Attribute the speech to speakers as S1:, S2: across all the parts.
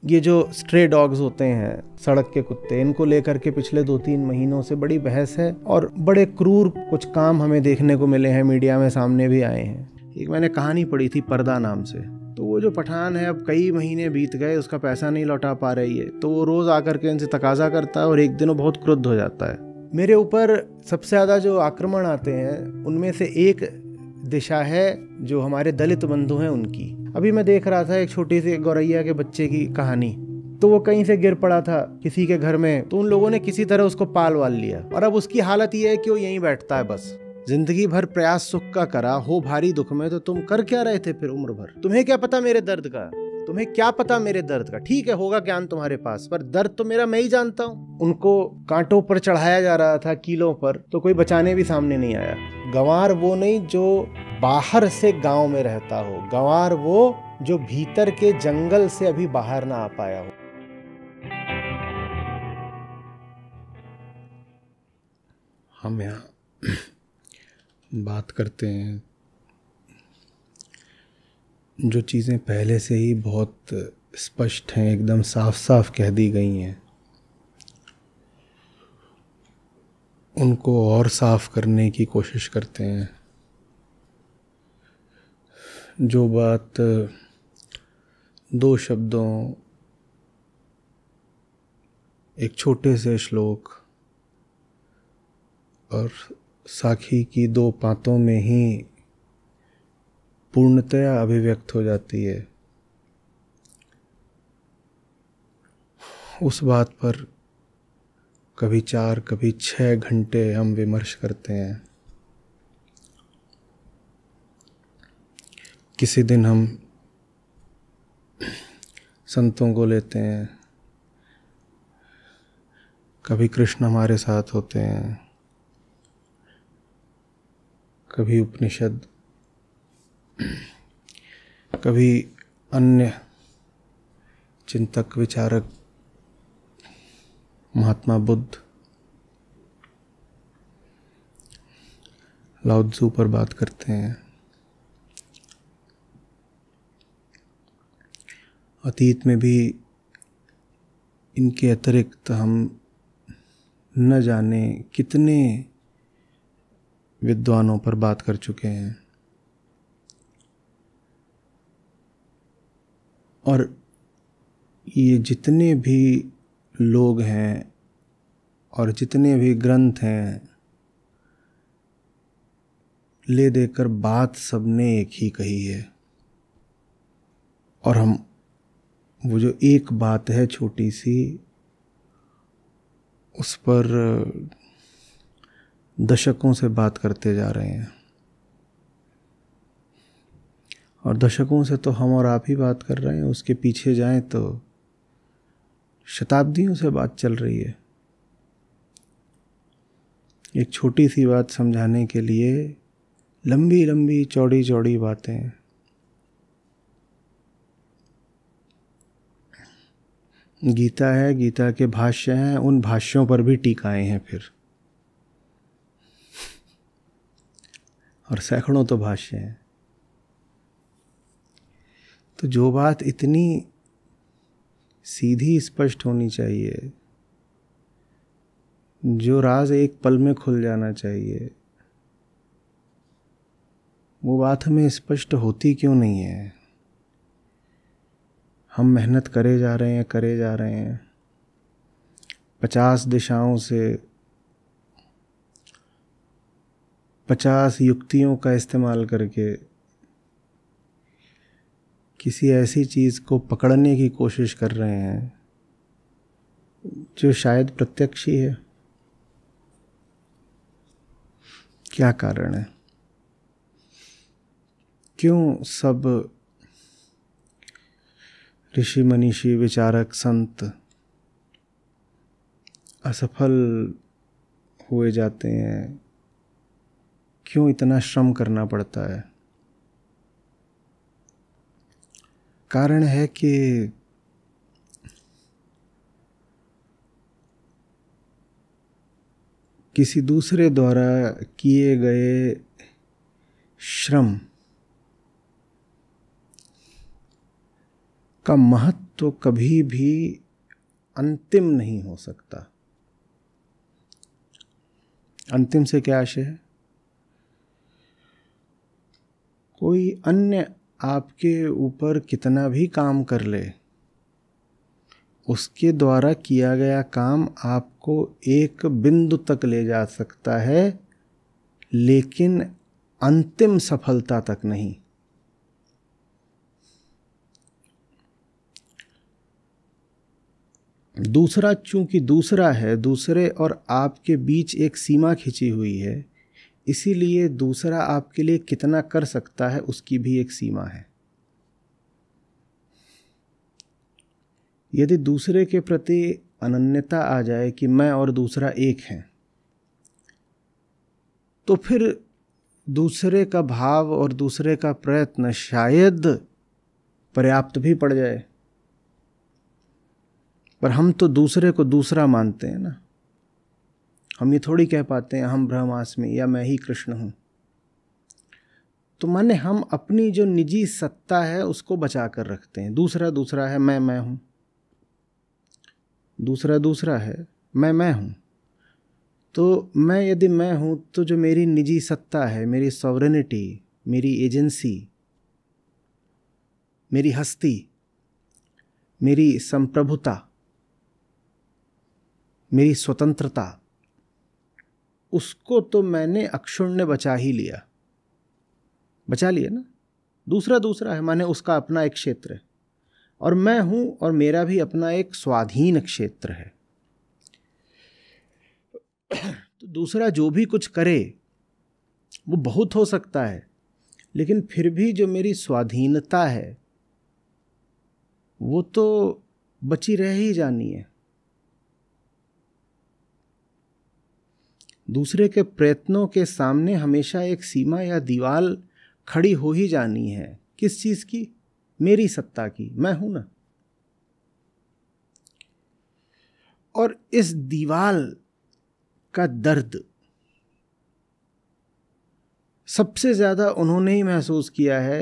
S1: ये जो stray dogs होते हैं, सड़क के कुत्ते, इनको लेकर के पिछले 2-3 महीनों से बड़ी बहस है और बड़े क्रूर कुछ काम हमें देखने को मिले हैं, मीडिया में सामने भी आए हैं। एक मैंने कहानी पढ़ी थी पर्दा नाम से। तो वो जो पठान है, अब कई महीने बीत गए, उसका पैसा नहीं लौटा पा रही है, तो वो रोज़ आकर के इनसे तकाजा करता है और एक दिन वो बहुत क्रुद्ध हो जाता है। मेरे ऊपर सबसे ज़्यादा जो आक्रमण आते हैं उनमें से एक दिशा है जो हमारे दलित बंधु हैं उनकी। अभी मैं देख रहा था एक छोटी सी गौरैया के बच्चे की कहानी। तो वो कहीं से गिर पड़ा था किसी के घर में, तो उन लोगों ने किसी तरह उसको पाल वाल लिया और अब उसकी हालत ये है कि वो यहीं बैठता है बस। जिंदगी भर प्रयास सुख का करा, हो भारी दुख में, तो तुम कर क्या रहे थे फिर उम्र भर? तुम्हें क्या पता मेरे दर्द का? तुम्हें क्या पता मेरे दर्द का? ठीक है, होगा ज्ञान तुम्हारे पास, पर दर्द तो मेरा मैं ही जानता हूँ। उनको कांटों पर चढ़ाया जा रहा था, कीलों पर, तो कोई बचाने भी सामने नहीं आया। गंवार वो नहीं जो बाहर से गांव में रहता हो, गंवार वो जो भीतर के जंगल से अभी बाहर ना आ पाया हो। हम यहाँ बात करते हैं जो चीज़ें पहले से ही बहुत स्पष्ट हैं, एकदम साफ साफ कह दी गई हैं, उनको और साफ करने की कोशिश करते हैं। जो बात 2 शब्दों, एक छोटे से श्लोक और साखी की 2 पातों में ही पूर्णतया अभिव्यक्त हो जाती है, उस बात पर कभी 4 कभी 6 घंटे हम विमर्श करते हैं। किसी दिन हम संतों को लेते हैं, कभी कृष्ण हमारे साथ होते हैं, कभी उपनिषद, कभी अन्य चिंतक विचारक, महात्मा बुद्ध, लाओ त्सु पर बात करते हैं। अतीत में भी इनके अतिरिक्त हम न जाने कितने विद्वानों पर बात कर चुके हैं, और ये जितने भी लोग हैं और जितने भी ग्रंथ हैं, ले देकर बात सबने एक ही कही है। और हम वो जो एक बात है छोटी सी, उस पर दशकों से बात करते जा रहे हैं। और दशकों से तो हम और आप ही बात कर रहे हैं, उसके पीछे जाएं तो शताब्दियों से बात चल रही है। एक छोटी सी बात समझाने के लिए लंबी लंबी चौड़ी चौड़ी बातें। गीता है, गीता के भाष्य हैं, उन भाष्यों पर भी टीकाएं हैं फिर, और सैकड़ों तो भाष्य हैं। तो जो बात इतनी सीधी स्पष्ट होनी चाहिए, जो राज एक पल में खुल जाना चाहिए, वो बात हमें स्पष्ट होती क्यों नहीं है? हम मेहनत करे जा रहे हैं 50 दिशाओं से, 50 युक्तियों का इस्तेमाल करके किसी ऐसी चीज़ को पकड़ने की कोशिश कर रहे हैं जो शायद प्रत्यक्ष ही है। क्या कारण है? क्यों सब ऋषि मनीषी विचारक संत असफल हुए जाते हैं? क्यों इतना श्रम करना पड़ता है? कारण है कि किसी दूसरे द्वारा किए गए श्रम का महत्व कभी भी अंतिम नहीं हो सकता। अंतिम से क्या आशय है? कोई अन्य आपके ऊपर कितना भी काम कर ले, उसके द्वारा किया गया काम आपको एक बिंदु तक ले जा सकता है, लेकिन अंतिम सफलता तक नहीं। दूसरा चूंकि दूसरा है, दूसरे और आपके बीच एक सीमा खिंची हुई है, इसीलिए दूसरा आपके लिए कितना कर सकता है उसकी भी एक सीमा है। यदि दूसरे के प्रति अनन्यता आ जाए कि मैं और दूसरा एक हैं, तो फिर दूसरे का भाव और दूसरे का प्रयत्न शायद पर्याप्त भी पड़ जाए, पर हम तो दूसरे को दूसरा मानते हैं ना। हम ये थोड़ी कह पाते हैं हम ब्रह्मास्मि या मैं ही कृष्ण हूं। तो माने हम अपनी जो निजी सत्ता है उसको बचा कर रखते हैं। दूसरा दूसरा है, मैं हूं। दूसरा दूसरा है, मैं हूं। तो मैं यदि मैं हूं तो जो मेरी निजी सत्ता है, मेरी सॉवरेनिटी, मेरी एजेंसी, मेरी हस्ती, मेरी संप्रभुता, मेरी स्वतंत्रता, उसको तो मैंने अक्षुण्ण बचा ही लिया। बचा लिया ना। दूसरा दूसरा है माने उसका अपना एक क्षेत्र है, और मैं हूं और मेरा भी अपना एक स्वाधीन क्षेत्र है। तो दूसरा जो भी कुछ करे वो बहुत हो सकता है, लेकिन फिर भी जो मेरी स्वाधीनता है वो तो बची रह ही जानी है। दूसरे के प्रयत्नों के सामने हमेशा एक सीमा या दीवार खड़ी हो ही जानी है। किस चीज की? मेरी सत्ता की। मैं हूं ना। और इस दीवार का दर्द सबसे ज्यादा उन्होंने ही महसूस किया है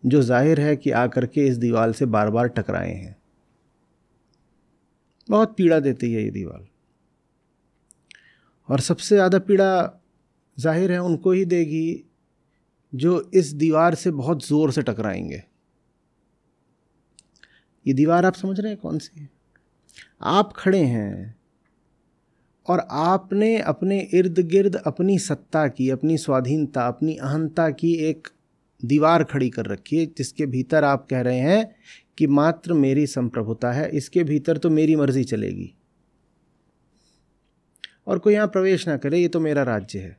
S1: जो जाहिर है कि आकर के इस दीवार से बार बार टकराए हैं। बहुत पीड़ा देती है ये दीवार, और सबसे ज़्यादा पीड़ा जाहिर है उनको ही देगी जो इस दीवार से बहुत ज़ोर से टकराएंगे। ये दीवार आप समझ रहे हैं कौन सी है? आप खड़े हैं और आपने अपने इर्द गिर्द अपनी सत्ता की, अपनी स्वाधीनता, अपनी अहंता की एक दीवार खड़ी कर रखी है, जिसके भीतर आप कह रहे हैं कि मात्र मेरी संप्रभुता है, इसके भीतर तो मेरी मर्जी चलेगी और कोई यहां प्रवेश ना करे, ये तो मेरा राज्य है।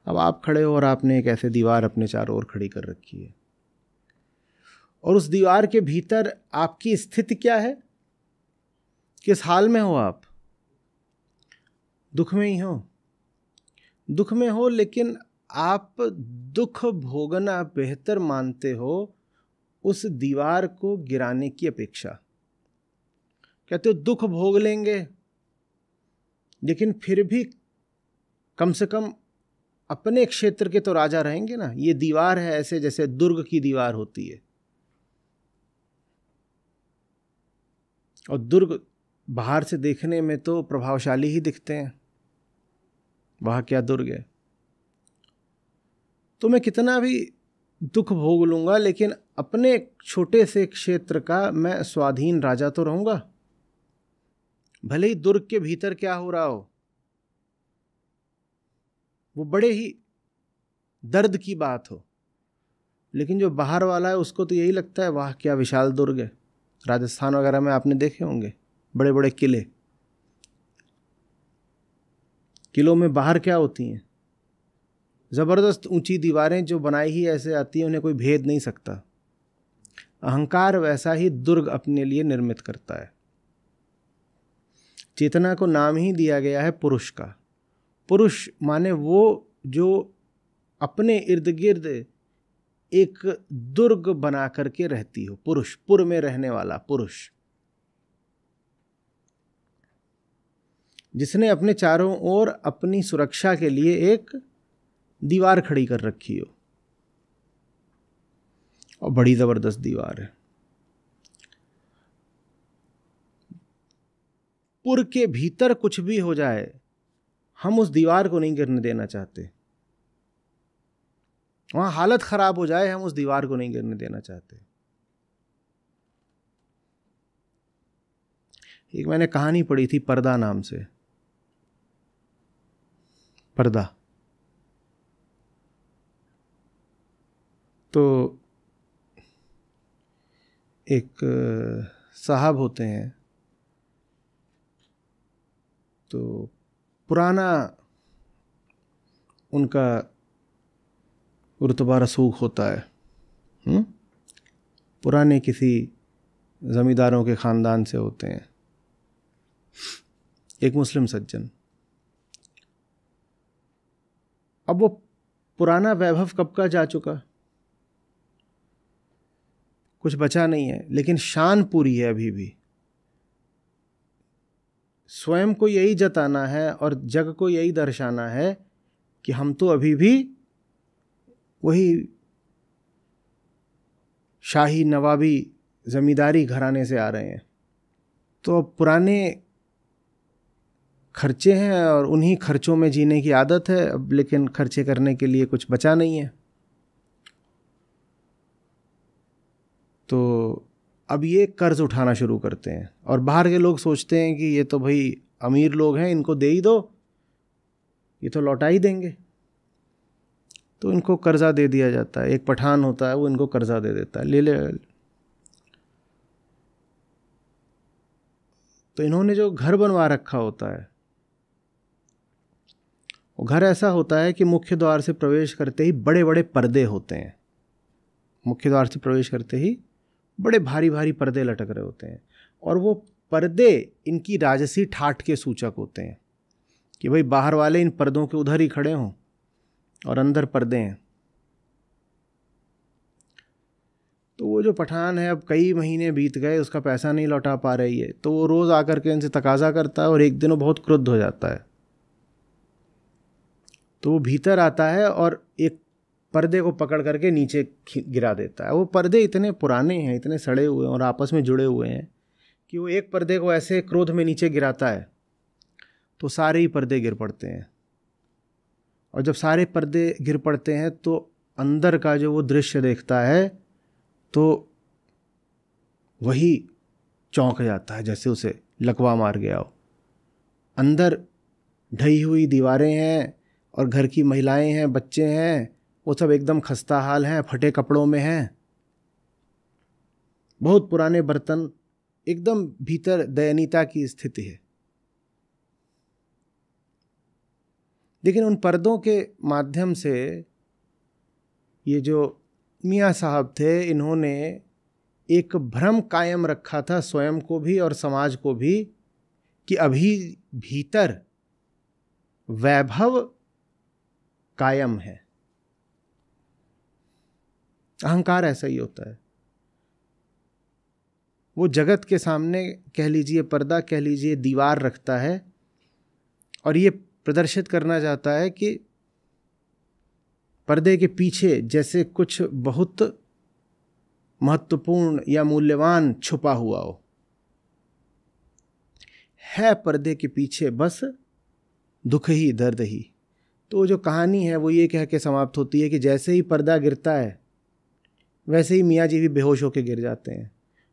S1: अब आप खड़े हो और आपने एक ऐसे दीवार अपने चारों ओर खड़ी कर रखी है, और उस दीवार के भीतर आपकी स्थिति क्या है? किस हाल में हो आप? दुख में ही हो। दुख में हो, लेकिन आप दुख भोगना बेहतर मानते हो उस दीवार को गिराने की अपेक्षा। कहते हो दुख भोग लेंगे, लेकिन फिर भी कम से कम अपने क्षेत्र के तो राजा रहेंगे ना। ये दीवार है ऐसे जैसे दुर्ग की दीवार होती है, और दुर्ग बाहर से देखने में तो प्रभावशाली ही दिखते हैं, वहां क्या दुर्ग है। तो मैं कितना भी दुख भोग लूंगा, लेकिन अपने छोटे से क्षेत्र का मैं स्वाधीन राजा तो रहूंगा, भले ही दुर्ग के भीतर क्या हो रहा हो। वो बड़े ही दर्द की बात हो, लेकिन जो बाहर वाला है उसको तो यही लगता है वाह क्या विशाल दुर्ग है। राजस्थान वगैरह में आपने देखे होंगे बड़े बड़े किले। किलों में बाहर क्या होती हैं? जबरदस्त ऊंची दीवारें जो बनाई ही ऐसे आती हैं, उन्हें कोई भेद नहीं सकता। अहंकार वैसा ही दुर्ग अपने लिए निर्मित करता है। चेतना को नाम ही दिया गया है पुरुष का। पुरुष माने वो जो अपने इर्द गिर्द एक दुर्ग बना करके रहती हो। पुरुष, पुर में रहने वाला पुरुष, जिसने अपने चारों ओर अपनी सुरक्षा के लिए एक दीवार खड़ी कर रखी हो। और बड़ी ज़बरदस्त दीवार है। पुर के भीतर कुछ भी हो जाए, हम उस दीवार को नहीं गिरने देना चाहते। वहां हालत खराब हो जाए, हम उस दीवार को नहीं गिरने देना चाहते। एक मैंने कहानी पढ़ी थी पर्दा नाम से। पर्दा तो एक साहब होते हैं, तो पुराना उनका रुतबा रसूख होता है। पुराने किसी जमींदारों के ख़ानदान से होते हैं, एक मुस्लिम सज्जन। अब वो पुराना वैभव कब का जा चुका, कुछ बचा नहीं है, लेकिन शान पूरी है अभी भी। स्वयं को यही जताना है और जग को यही दर्शाना है कि हम तो अभी भी वही शाही नवाबी जमींदारी घराने से आ रहे हैं। तो अब पुराने खर्चे हैं और उन्हीं खर्चों में जीने की आदत है अब, लेकिन खर्चे करने के लिए कुछ बचा नहीं है। तो अब ये कर्ज उठाना शुरू करते हैं, और बाहर के लोग सोचते हैं कि ये तो भाई अमीर लोग हैं, इनको दे ही दो, ये तो लौटा ही देंगे। तो इनको कर्जा दे दिया जाता है। एक पठान होता है, वो इनको कर्जा दे देता है, ले ले। तो इन्होंने जो घर बनवा रखा होता है, वो घर ऐसा होता है कि मुख्य द्वार से प्रवेश करते ही बड़े बड़े पर्दे होते हैं। मुख्य द्वार से प्रवेश करते ही बड़े भारी भारी पर्दे लटक रहे होते हैं, और वो पर्दे इनकी राजसी ठाठ के सूचक होते हैं कि भाई बाहर वाले इन पर्दों के उधर ही खड़े हों और अंदर पर्दे हैं। तो वो जो पठान है, अब कई महीने बीत गए, उसका पैसा नहीं लौटा पा रही है, तो वो रोज़ आकर के इनसे तकाजा करता है, और एक दिन वो बहुत क्रुद्ध हो जाता है। तो वो भीतर आता है और एक पर्दे को पकड़ करके नीचे गिरा देता है। वो पर्दे इतने पुराने हैं, इतने सड़े हुए हैं और आपस में जुड़े हुए हैं कि वो एक पर्दे को ऐसे क्रोध में नीचे गिराता है तो सारे ही पर्दे गिर पड़ते हैं। और जब सारे पर्दे गिर पड़ते हैं तो अंदर का जो वो दृश्य देखता है, तो वही चौंक जाता है, जैसे उसे लकवा मार गया हो। अंदर ढही हुई दीवारें हैं और घर की महिलाएं हैं, बच्चे हैं, वो सब एकदम खस्ता हाल हैं, फटे कपड़ों में हैं, बहुत पुराने बर्तन, एकदम भीतर दयनीयता की स्थिति है। लेकिन उन पर्दों के माध्यम से ये जो मियाँ साहब थे, इन्होंने एक भ्रम कायम रखा था स्वयं को भी और समाज को भी कि अभी भीतर वैभव कायम है। अहंकार ऐसा ही होता है। वो जगत के सामने कह लीजिए पर्दा, कह लीजिए दीवार रखता है, और ये प्रदर्शित करना चाहता है कि पर्दे के पीछे जैसे कुछ बहुत महत्वपूर्ण या मूल्यवान छुपा हुआ हो। है पर्दे के पीछे बस दुख ही दर्द ही। तो जो कहानी है वो ये कह के समाप्त होती है कि जैसे ही पर्दा गिरता है वैसे ही मियाँ जी भी बेहोश होकर गिर जाते हैं।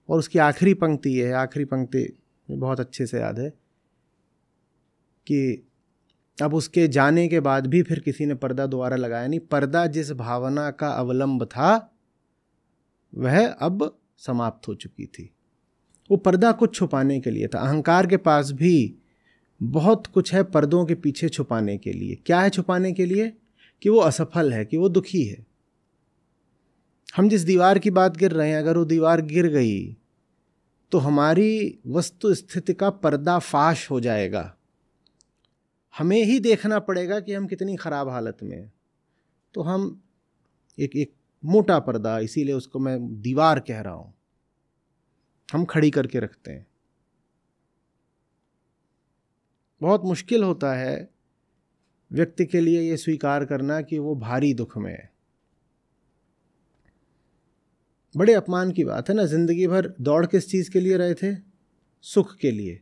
S1: और उसकी आखिरी पंक्ति ये है, आखिरी पंक्ति बहुत अच्छे से याद है कि अब उसके जाने के बाद भी फिर किसी ने पर्दा दोबारा लगाया नहीं। पर्दा जिस भावना का अवलंब था वह अब समाप्त हो चुकी थी। वो पर्दा कुछ छुपाने के लिए था। अहंकार के पास भी बहुत कुछ है पर्दों के पीछे छुपाने के लिए। क्या है छुपाने के लिए? कि वो असफल है, कि वो दुखी है। हम जिस दीवार की बात कर रहे हैं, अगर वो दीवार गिर गई तो हमारी वस्तु स्थिति का पर्दाफाश हो जाएगा। हमें ही देखना पड़ेगा कि हम कितनी खराब हालत में हैं। तो हम एक मोटा पर्दा, इसीलिए उसको मैं दीवार कह रहा हूं, हम खड़ी करके रखते हैं। बहुत मुश्किल होता है व्यक्ति के लिए ये स्वीकार करना कि वो भारी दुख में है। बड़े अपमान की बात है ना। जिंदगी भर दौड़ किस चीज़ के लिए रहे थे? सुख के लिए।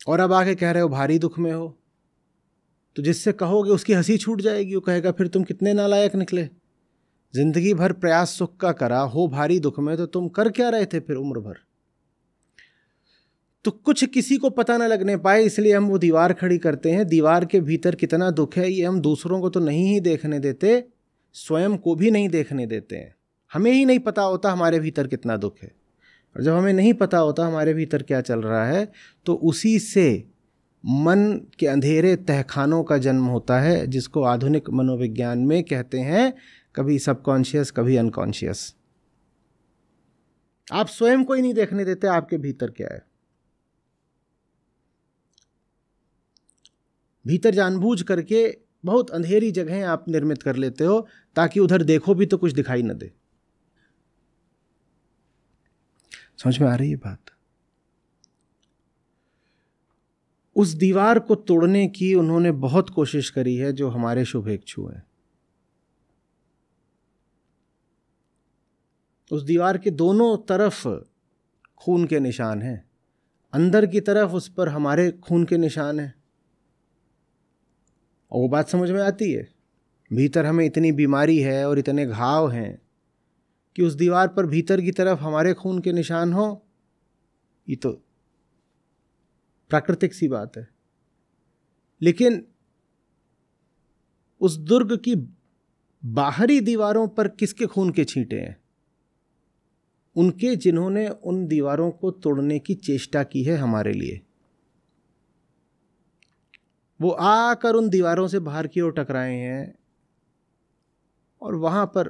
S1: और अब आके कह रहे हो भारी दुख में हो। तो जिससे कहोगे उसकी हंसी छूट जाएगी, वो कहेगा फिर तुम कितने नालायक निकले। जिंदगी भर प्रयास सुख का करा, हो भारी दुख में, तो तुम कर क्या रहे थे फिर उम्र भर? तो कुछ किसी को पता ना लगने पाए, इसलिए हम वो दीवार खड़ी करते हैं। दीवार के भीतर कितना दुख है ये हम दूसरों को तो नहीं ही देखने देते, स्वयं को भी नहीं देखने देते हैं। हमें ही नहीं पता होता हमारे भीतर कितना दुख है। और जब हमें नहीं पता होता हमारे भीतर क्या चल रहा है, तो उसी से मन के अंधेरे तहखानों का जन्म होता है, जिसको आधुनिक मनोविज्ञान में कहते हैं कभी सबकॉन्शियस कभी अनकॉन्शियस। आप स्वयं को ही नहीं देखने देते आपके भीतर क्या है। भीतर जानबूझ करके बहुत अंधेरी जगहें आप निर्मित कर लेते हो ताकि उधर देखो भी तो कुछ दिखाई न दे। समझ में आ रही है बात? उस दीवार को तोड़ने की उन्होंने बहुत कोशिश करी है जो हमारे शुभेच्छु हैं। उस दीवार के दोनों तरफ खून के निशान हैं। अंदर की तरफ उस पर हमारे खून के निशान हैं। और वो बात समझ में आती है। भीतर हमें इतनी बीमारी है और इतने घाव हैं कि उस दीवार पर भीतर की तरफ हमारे खून के निशान हो, ये तो प्राकृतिक सी बात है। लेकिन उस दुर्ग की बाहरी दीवारों पर किसके खून के छींटे हैं? उनके जिन्होंने उन दीवारों को तोड़ने की चेष्टा की है हमारे लिए। वो आकर उन दीवारों से बाहर की ओर टकराए हैं और वहां पर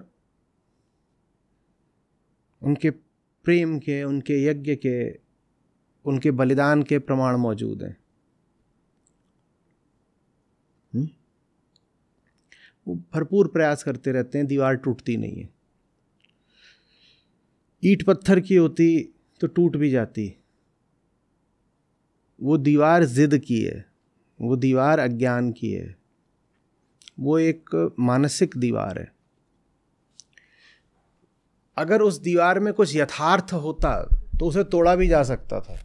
S1: उनके प्रेम के, उनके यज्ञ के, उनके बलिदान के प्रमाण मौजूद हैं। वो भरपूर प्रयास करते रहते हैं, दीवार टूटती नहीं है। ईंट पत्थर की होती तो टूट भी जाती। वो दीवार जिद की है, वो दीवार अज्ञान की है, वो एक मानसिक दीवार है। अगर उस दीवार में कुछ यथार्थ होता तो उसे तोड़ा भी जा सकता था।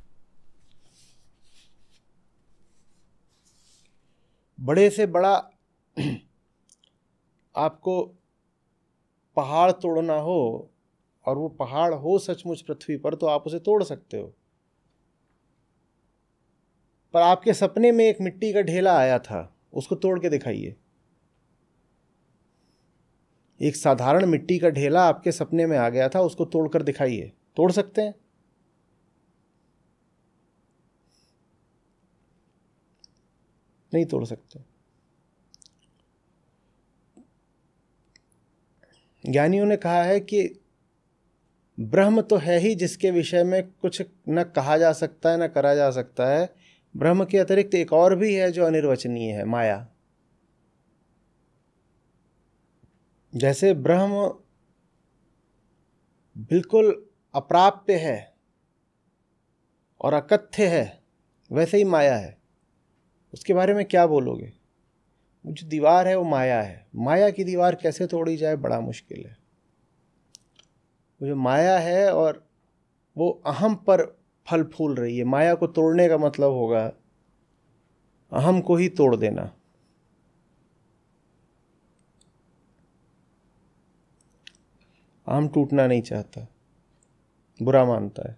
S1: बड़े से बड़ा आपको पहाड़ तोड़ना हो और वो पहाड़ हो सचमुच पृथ्वी पर, तो आप उसे तोड़ सकते हो। पर आपके सपने में एक मिट्टी का ढेला आया था, उसको तोड़ के दिखाइए। एक साधारण मिट्टी का ढेला आपके सपने में आ गया था, उसको तोड़कर दिखाइए। तोड़ सकते हैं? नहीं तोड़ सकते। ज्ञानियों ने कहा है कि ब्रह्म तो है ही जिसके विषय में कुछ न कहा जा सकता है न करा जा सकता है। ब्रह्म के अतिरिक्त एक और भी है जो अनिर्वचनीय है, माया। जैसे ब्रह्म बिल्कुल अप्राप्य है और अकथ्य है, वैसे ही माया है। उसके बारे में क्या बोलोगे? वो जो दीवार है वो माया है। माया की दीवार कैसे तोड़ी जाए, बड़ा मुश्किल है। वो जो माया है और वो अहम पर फल फूल रही है। माया को तोड़ने का मतलब होगा अहम को ही तोड़ देना। अहम टूटना नहीं चाहता, बुरा मानता है।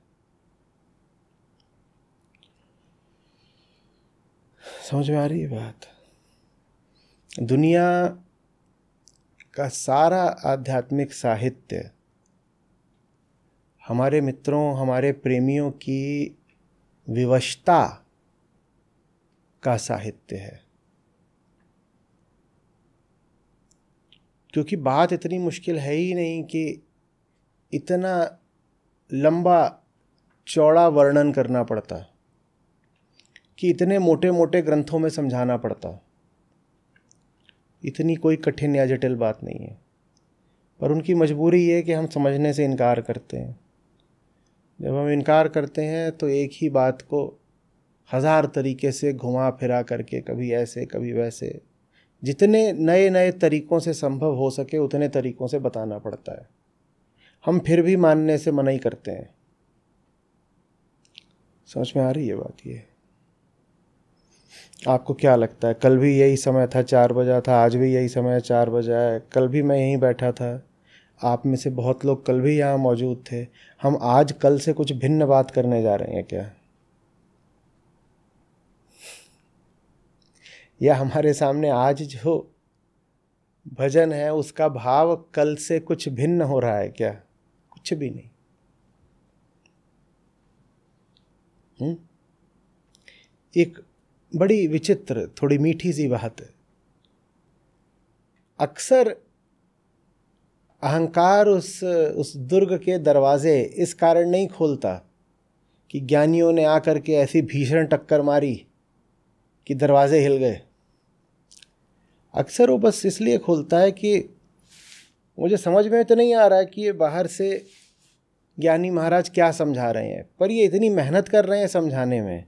S1: समझ में आ रही है बात? दुनिया का सारा आध्यात्मिक साहित्य हमारे मित्रों, हमारे प्रेमियों की विवशता का साहित्य है। क्योंकि बात इतनी मुश्किल है ही नहीं कि इतना लंबा चौड़ा वर्णन करना पड़ता, कि इतने मोटे मोटे ग्रंथों में समझाना पड़ता। इतनी कोई कठिन या जटिल बात नहीं है। पर उनकी मजबूरी ये है कि हम समझने से इनकार करते हैं। जब हम इनकार करते हैं तो एक ही बात को हज़ार तरीके से घुमा फिरा करके, कभी ऐसे कभी वैसे, जितने नए नए तरीकों से संभव हो सके उतने तरीकों से बताना पड़ता है। हम फिर भी मानने से मना ही करते हैं। समझ में आ रही है बात? ये आपको क्या लगता है? कल भी यही समय था, 4 बजा था, आज भी यही समय 4 बजा है, कल भी मैं यहीं बैठा था, आप में से बहुत लोग कल भी यहाँ मौजूद थे। हम आज कल से कुछ भिन्न बात करने जा रहे हैं क्या? या हमारे सामने आज जो भजन है उसका भाव कल से कुछ भिन्न हो रहा है क्या? कुछ भी नहीं। एक बड़ी विचित्र, थोड़ी मीठी सी बात है। अक्सर अहंकार उस दुर्ग के दरवाजे इस कारण नहीं खोलता कि ज्ञानियों ने आकर के ऐसी भीषण टक्कर मारी कि दरवाजे हिल गए। अक्सर वो बस इसलिए खोलता है कि मुझे समझ में तो नहीं आ रहा है कि ये बाहर से ज्ञानी महाराज क्या समझा रहे हैं, पर ये इतनी मेहनत कर रहे हैं समझाने में,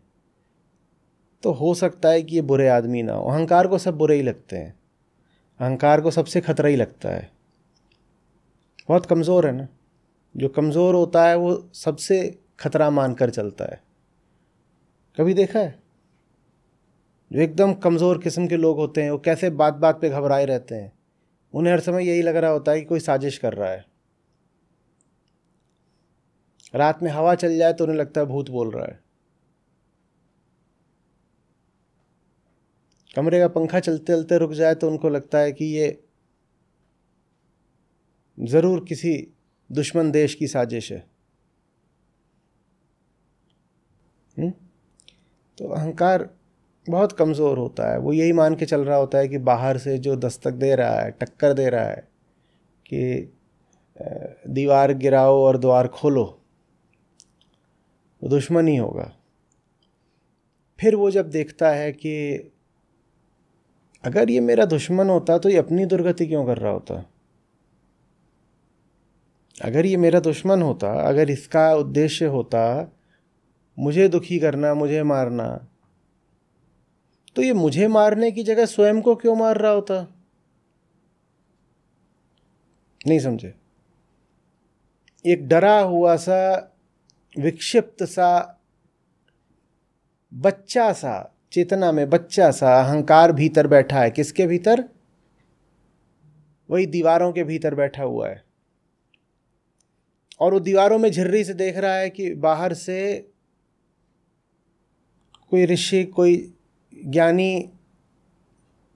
S1: तो हो सकता है कि ये बुरे आदमी ना हो। अहंकार को सब बुरे ही लगते हैं, अहंकार को सबसे खतरा ही लगता है। बहुत कमज़ोर है ना, जो कमज़ोर होता है वो सबसे खतरा मानकर चलता है। कभी देखा है जो एकदम कमज़ोर किस्म के लोग होते हैं वो कैसे बात बात पे घबराए रहते हैं? उन्हें हर समय यही लग रहा होता है कि कोई साजिश कर रहा है। रात में हवा चल जाए तो उन्हें लगता है भूत बोल रहा है। कमरे का पंखा चलते चलते रुक जाए तो उनको लगता है कि ये ज़रूर किसी दुश्मन देश की साजिश है। तो अहंकार बहुत कमज़ोर होता है। वो यही मान के चल रहा होता है कि बाहर से जो दस्तक दे रहा है, टक्कर दे रहा है कि दीवार गिराओ और द्वार खोलो, वो दुश्मन ही होगा। फिर वो जब देखता है कि अगर ये मेरा दुश्मन होता तो ये अपनी दुर्गति क्यों कर रहा होता? अगर ये मेरा दुश्मन होता, अगर इसका उद्देश्य होता मुझे दुखी करना, मुझे मारना, तो ये मुझे मारने की जगह स्वयं को क्यों मार रहा होता? नहीं समझे? एक डरा हुआ सा, विक्षिप्त सा, बच्चा सा, चेतना में बच्चा सा अहंकार भीतर बैठा है। किसके भीतर? वही दीवारों के भीतर बैठा हुआ है। और वो दीवारों में झिर्री से देख रहा है कि बाहर से कोई ऋषि, कोई ज्ञानी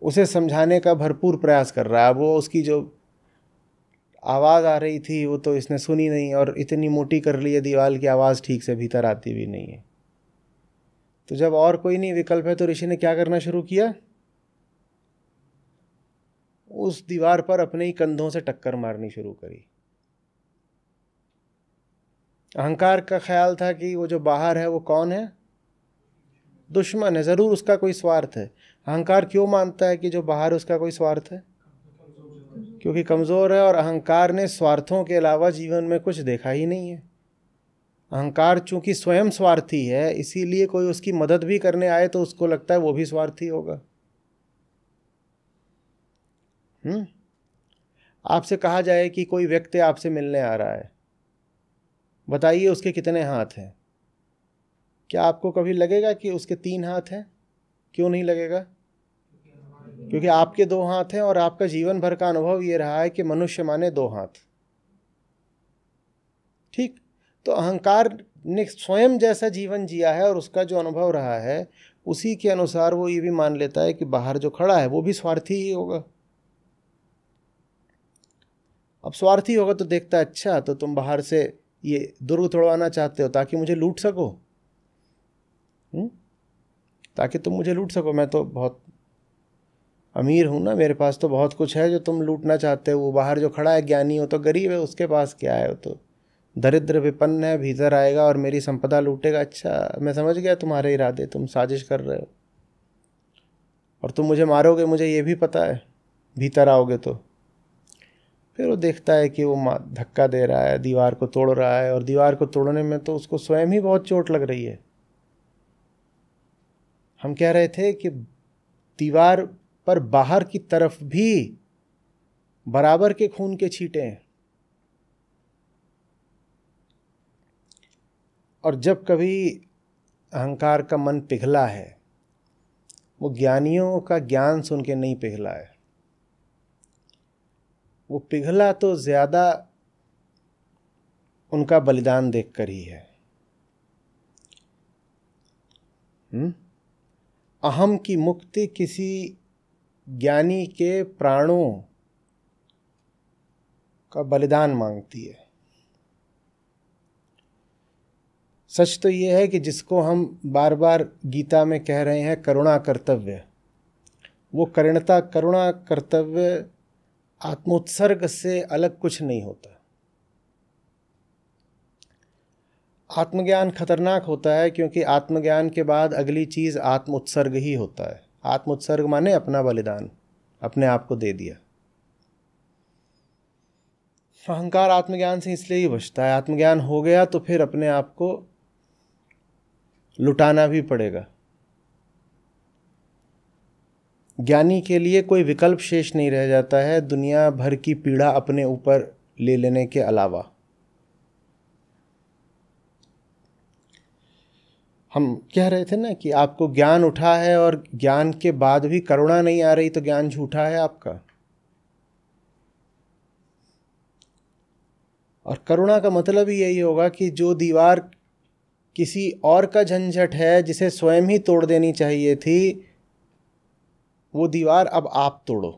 S1: उसे समझाने का भरपूर प्रयास कर रहा है। वो उसकी जो आवाज़ आ रही थी वो तो इसने सुनी नहीं, और इतनी मोटी कर ली है दीवार की, आवाज़ ठीक से भीतर आती भी नहीं है। तो जब और कोई नहीं विकल्प है तो ऋषि ने क्या करना शुरू किया? उस दीवार पर अपने ही कंधों से टक्कर मारनी शुरू करी। अहंकार का ख्याल था कि वो जो बाहर है वो कौन है? दुश्मन है, ज़रूर उसका कोई स्वार्थ है। अहंकार क्यों मानता है कि जो बाहर उसका कोई स्वार्थ है? क्योंकि कमज़ोर है, और अहंकार ने स्वार्थों के अलावा जीवन में कुछ देखा ही नहीं है। अहंकार चूंकि स्वयं स्वार्थी है, इसीलिए कोई उसकी मदद भी करने आए तो उसको लगता है वो भी स्वार्थी होगा। आपसे कहा जाए कि कोई व्यक्ति आपसे मिलने आ रहा है, बताइए उसके कितने हाथ हैं? क्या आपको कभी लगेगा कि उसके 3 हाथ हैं? क्यों नहीं लगेगा? क्योंकि आपके 2 हाथ हैं, और आपका जीवन भर का अनुभव ये रहा है कि मनुष्य माने 2 हाथ। ठीक? तो अहंकार ने स्वयं जैसा जीवन जिया है और उसका जो अनुभव रहा है उसी के अनुसार वो ये भी मान लेता है कि बाहर जो खड़ा है वो भी स्वार्थी ही होगा। अब स्वार्थी होगा तो देखता है, अच्छा तो तुम बाहर से ये दुर्ग तोड़वाना चाहते हो ताकि मुझे लूट सको, ताकि तुम मुझे लूट सको। मैं तो बहुत अमीर हूं ना, मेरे पास तो बहुत कुछ है जो तुम लूटना चाहते हो। वो बाहर जो खड़ा है ज्ञानी हो तो गरीब है, उसके पास क्या है? वो तो दरिद्र विपन्न है, भीतर आएगा और मेरी संपदा लूटेगा। अच्छा, मैं समझ गया तुम्हारे इरादे, तुम साजिश कर रहे हो और तुम मुझे मारोगे, मुझे ये भी पता है, भीतर आओगे तो। फिर वो देखता है कि वो धक्का दे रहा है, दीवार को तोड़ रहा है, और दीवार को तोड़ने में तो उसको स्वयं ही बहुत चोट लग रही है। हम कह रहे थे कि दीवार पर बाहर की तरफ भी बराबर के खून के छींटे हैं। और जब कभी अहंकार का मन पिघला है, वो ज्ञानियों का ज्ञान सुन के नहीं पिघला है, वो पिघला तो ज़्यादा उनका बलिदान देखकर ही है। अहम की मुक्ति किसी ज्ञानी के प्राणों का बलिदान मांगती है। सच तो ये है कि जिसको हम बार बार गीता में कह रहे हैं करुणा कर्तव्य, वो करुणा कर्तव्य आत्मोत्सर्ग से अलग कुछ नहीं होता। आत्मज्ञान खतरनाक होता है क्योंकि आत्मज्ञान के बाद अगली चीज़ आत्मोत्सर्ग ही होता है। आत्मोत्सर्ग माने अपना बलिदान, अपने आप को दे दिया। अहंकार आत्मज्ञान से इसलिए ही बचता है। आत्मज्ञान हो गया तो फिर अपने आप को लुटाना भी पड़ेगा। ज्ञानी के लिए कोई विकल्प शेष नहीं रह जाता है दुनिया भर की पीड़ा अपने ऊपर ले लेने के अलावा। हम कह रहे थे ना कि आपको ज्ञान उठा है और ज्ञान के बाद भी करुणा नहीं आ रही तो ज्ञान झूठा है आपका। और करुणा का मतलब ही यही होगा कि जो दीवार किसी और का झंझट है, जिसे स्वयं ही तोड़ देनी चाहिए थी, वो दीवार अब आप तोड़ो।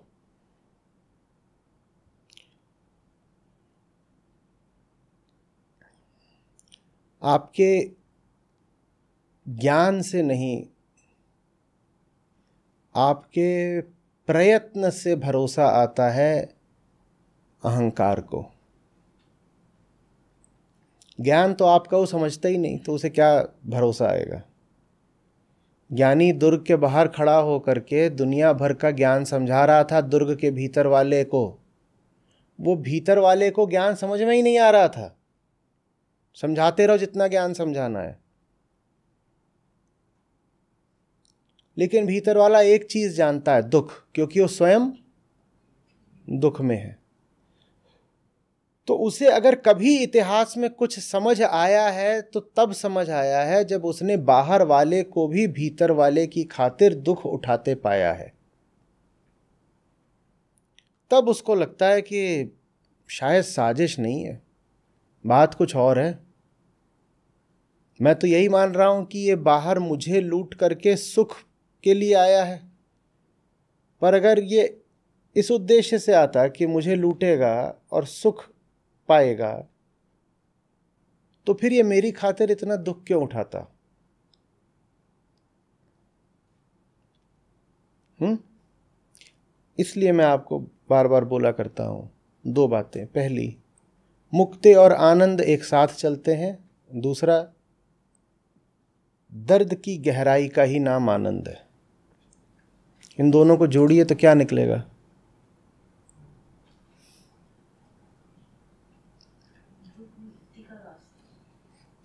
S1: आपके ज्ञान से नहीं, आपके प्रयत्न से भरोसा आता है अहंकार को। ज्ञान तो आपका वो समझता ही नहीं, तो उसे क्या भरोसा आएगा। ज्ञानी दुर्ग के बाहर खड़ा होकर के दुनिया भर का ज्ञान समझा रहा था दुर्ग के भीतर वाले को। वो भीतर वाले को ज्ञान समझ में ही नहीं आ रहा था। समझाते रहो जितना ज्ञान समझाना है, लेकिन भीतर वाला एक चीज जानता है, दुख, क्योंकि वो स्वयं दुख में है। तो उसे अगर कभी इतिहास में कुछ समझ आया है तो तब समझ आया है जब उसने बाहर वाले को भी भीतर वाले की खातिर दुख उठाते पाया है। तब उसको लगता है कि शायद साजिश नहीं है, बात कुछ और है। मैं तो यही मान रहा हूं कि ये बाहर मुझे लूट करके सुख के लिए आया है, पर अगर ये इस उद्देश्य से आता कि मुझे लूटेगा और सुख पाएगा, तो फिर ये मेरी खातिर इतना दुख क्यों उठाता? इसलिए मैं आपको बार बार बोला करता हूं दो बातें। पहली, मुक्ति और आनंद एक साथ चलते हैं। दूसरा, दर्द की गहराई का ही नाम आनंद है। इन दोनों को जोड़िए तो क्या निकलेगा?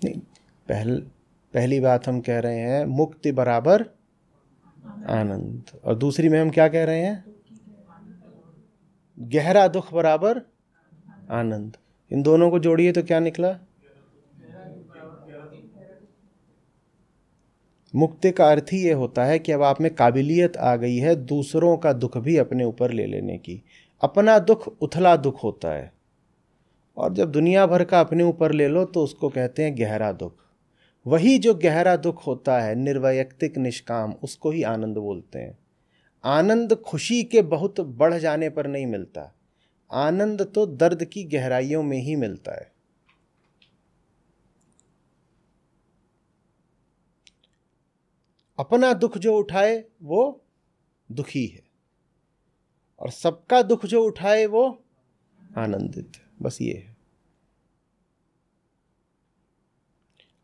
S1: नहीं, पहली बात हम कह रहे हैं मुक्ति बराबर आनंद, और दूसरी में हम क्या कह रहे हैं? गहरा दुख बराबर आनंद। इन दोनों को जोड़िए तो क्या निकला? मुक्ति का अर्थ ही ये होता है कि अब आप में काबिलियत आ गई है दूसरों का दुख भी अपने ऊपर ले लेने की। अपना दुख उथला दुख होता है, और जब दुनिया भर का अपने ऊपर ले लो तो उसको कहते हैं गहरा दुख। वही जो गहरा दुख होता है, निर्वैयक्तिक निष्काम, उसको ही आनंद बोलते हैं। आनंद खुशी के बहुत बढ़ जाने पर नहीं मिलता, आनंद तो दर्द की गहराइयों में ही मिलता है। अपना दुख जो उठाए वो दुखी है, और सबका दुख जो उठाए वो आनंदित है। बस ये है।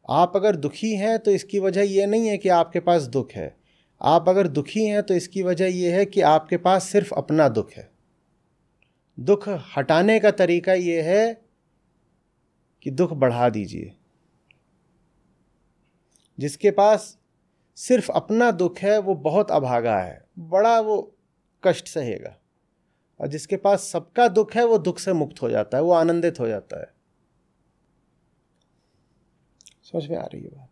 S1: आप अगर दुखी हैं तो इसकी वजह ये नहीं है कि आपके पास दुख है। आप अगर दुखी हैं तो इसकी वजह यह है कि आपके पास सिर्फ अपना दुख है। दुख हटाने का तरीका यह है कि दुख बढ़ा दीजिए। जिसके पास सिर्फ अपना दुख है वो बहुत अभागा है, बड़ा वो कष्ट सहेगा, और जिसके पास सबका दुख है वो दुख से मुक्त हो जाता है, वो आनंदित हो जाता है। समझ में आ रही है बात?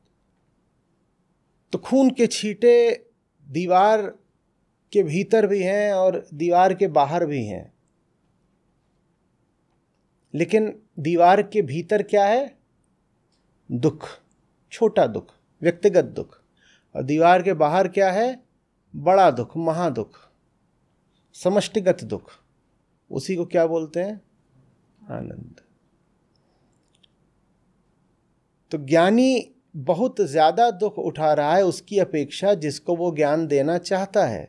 S1: तो खून के छींटे दीवार के भीतर भी हैं और दीवार के बाहर भी हैं, लेकिन दीवार के भीतर क्या है? दुख, छोटा दुख, व्यक्तिगत दुख। और दीवार के बाहर क्या है? बड़ा दुख, महादुख, समष्टिगत दुख। उसी को क्या बोलते हैं? आनंद। तो ज्ञानी बहुत ज्यादा दुख उठा रहा है उसकी अपेक्षा जिसको वो ज्ञान देना चाहता है,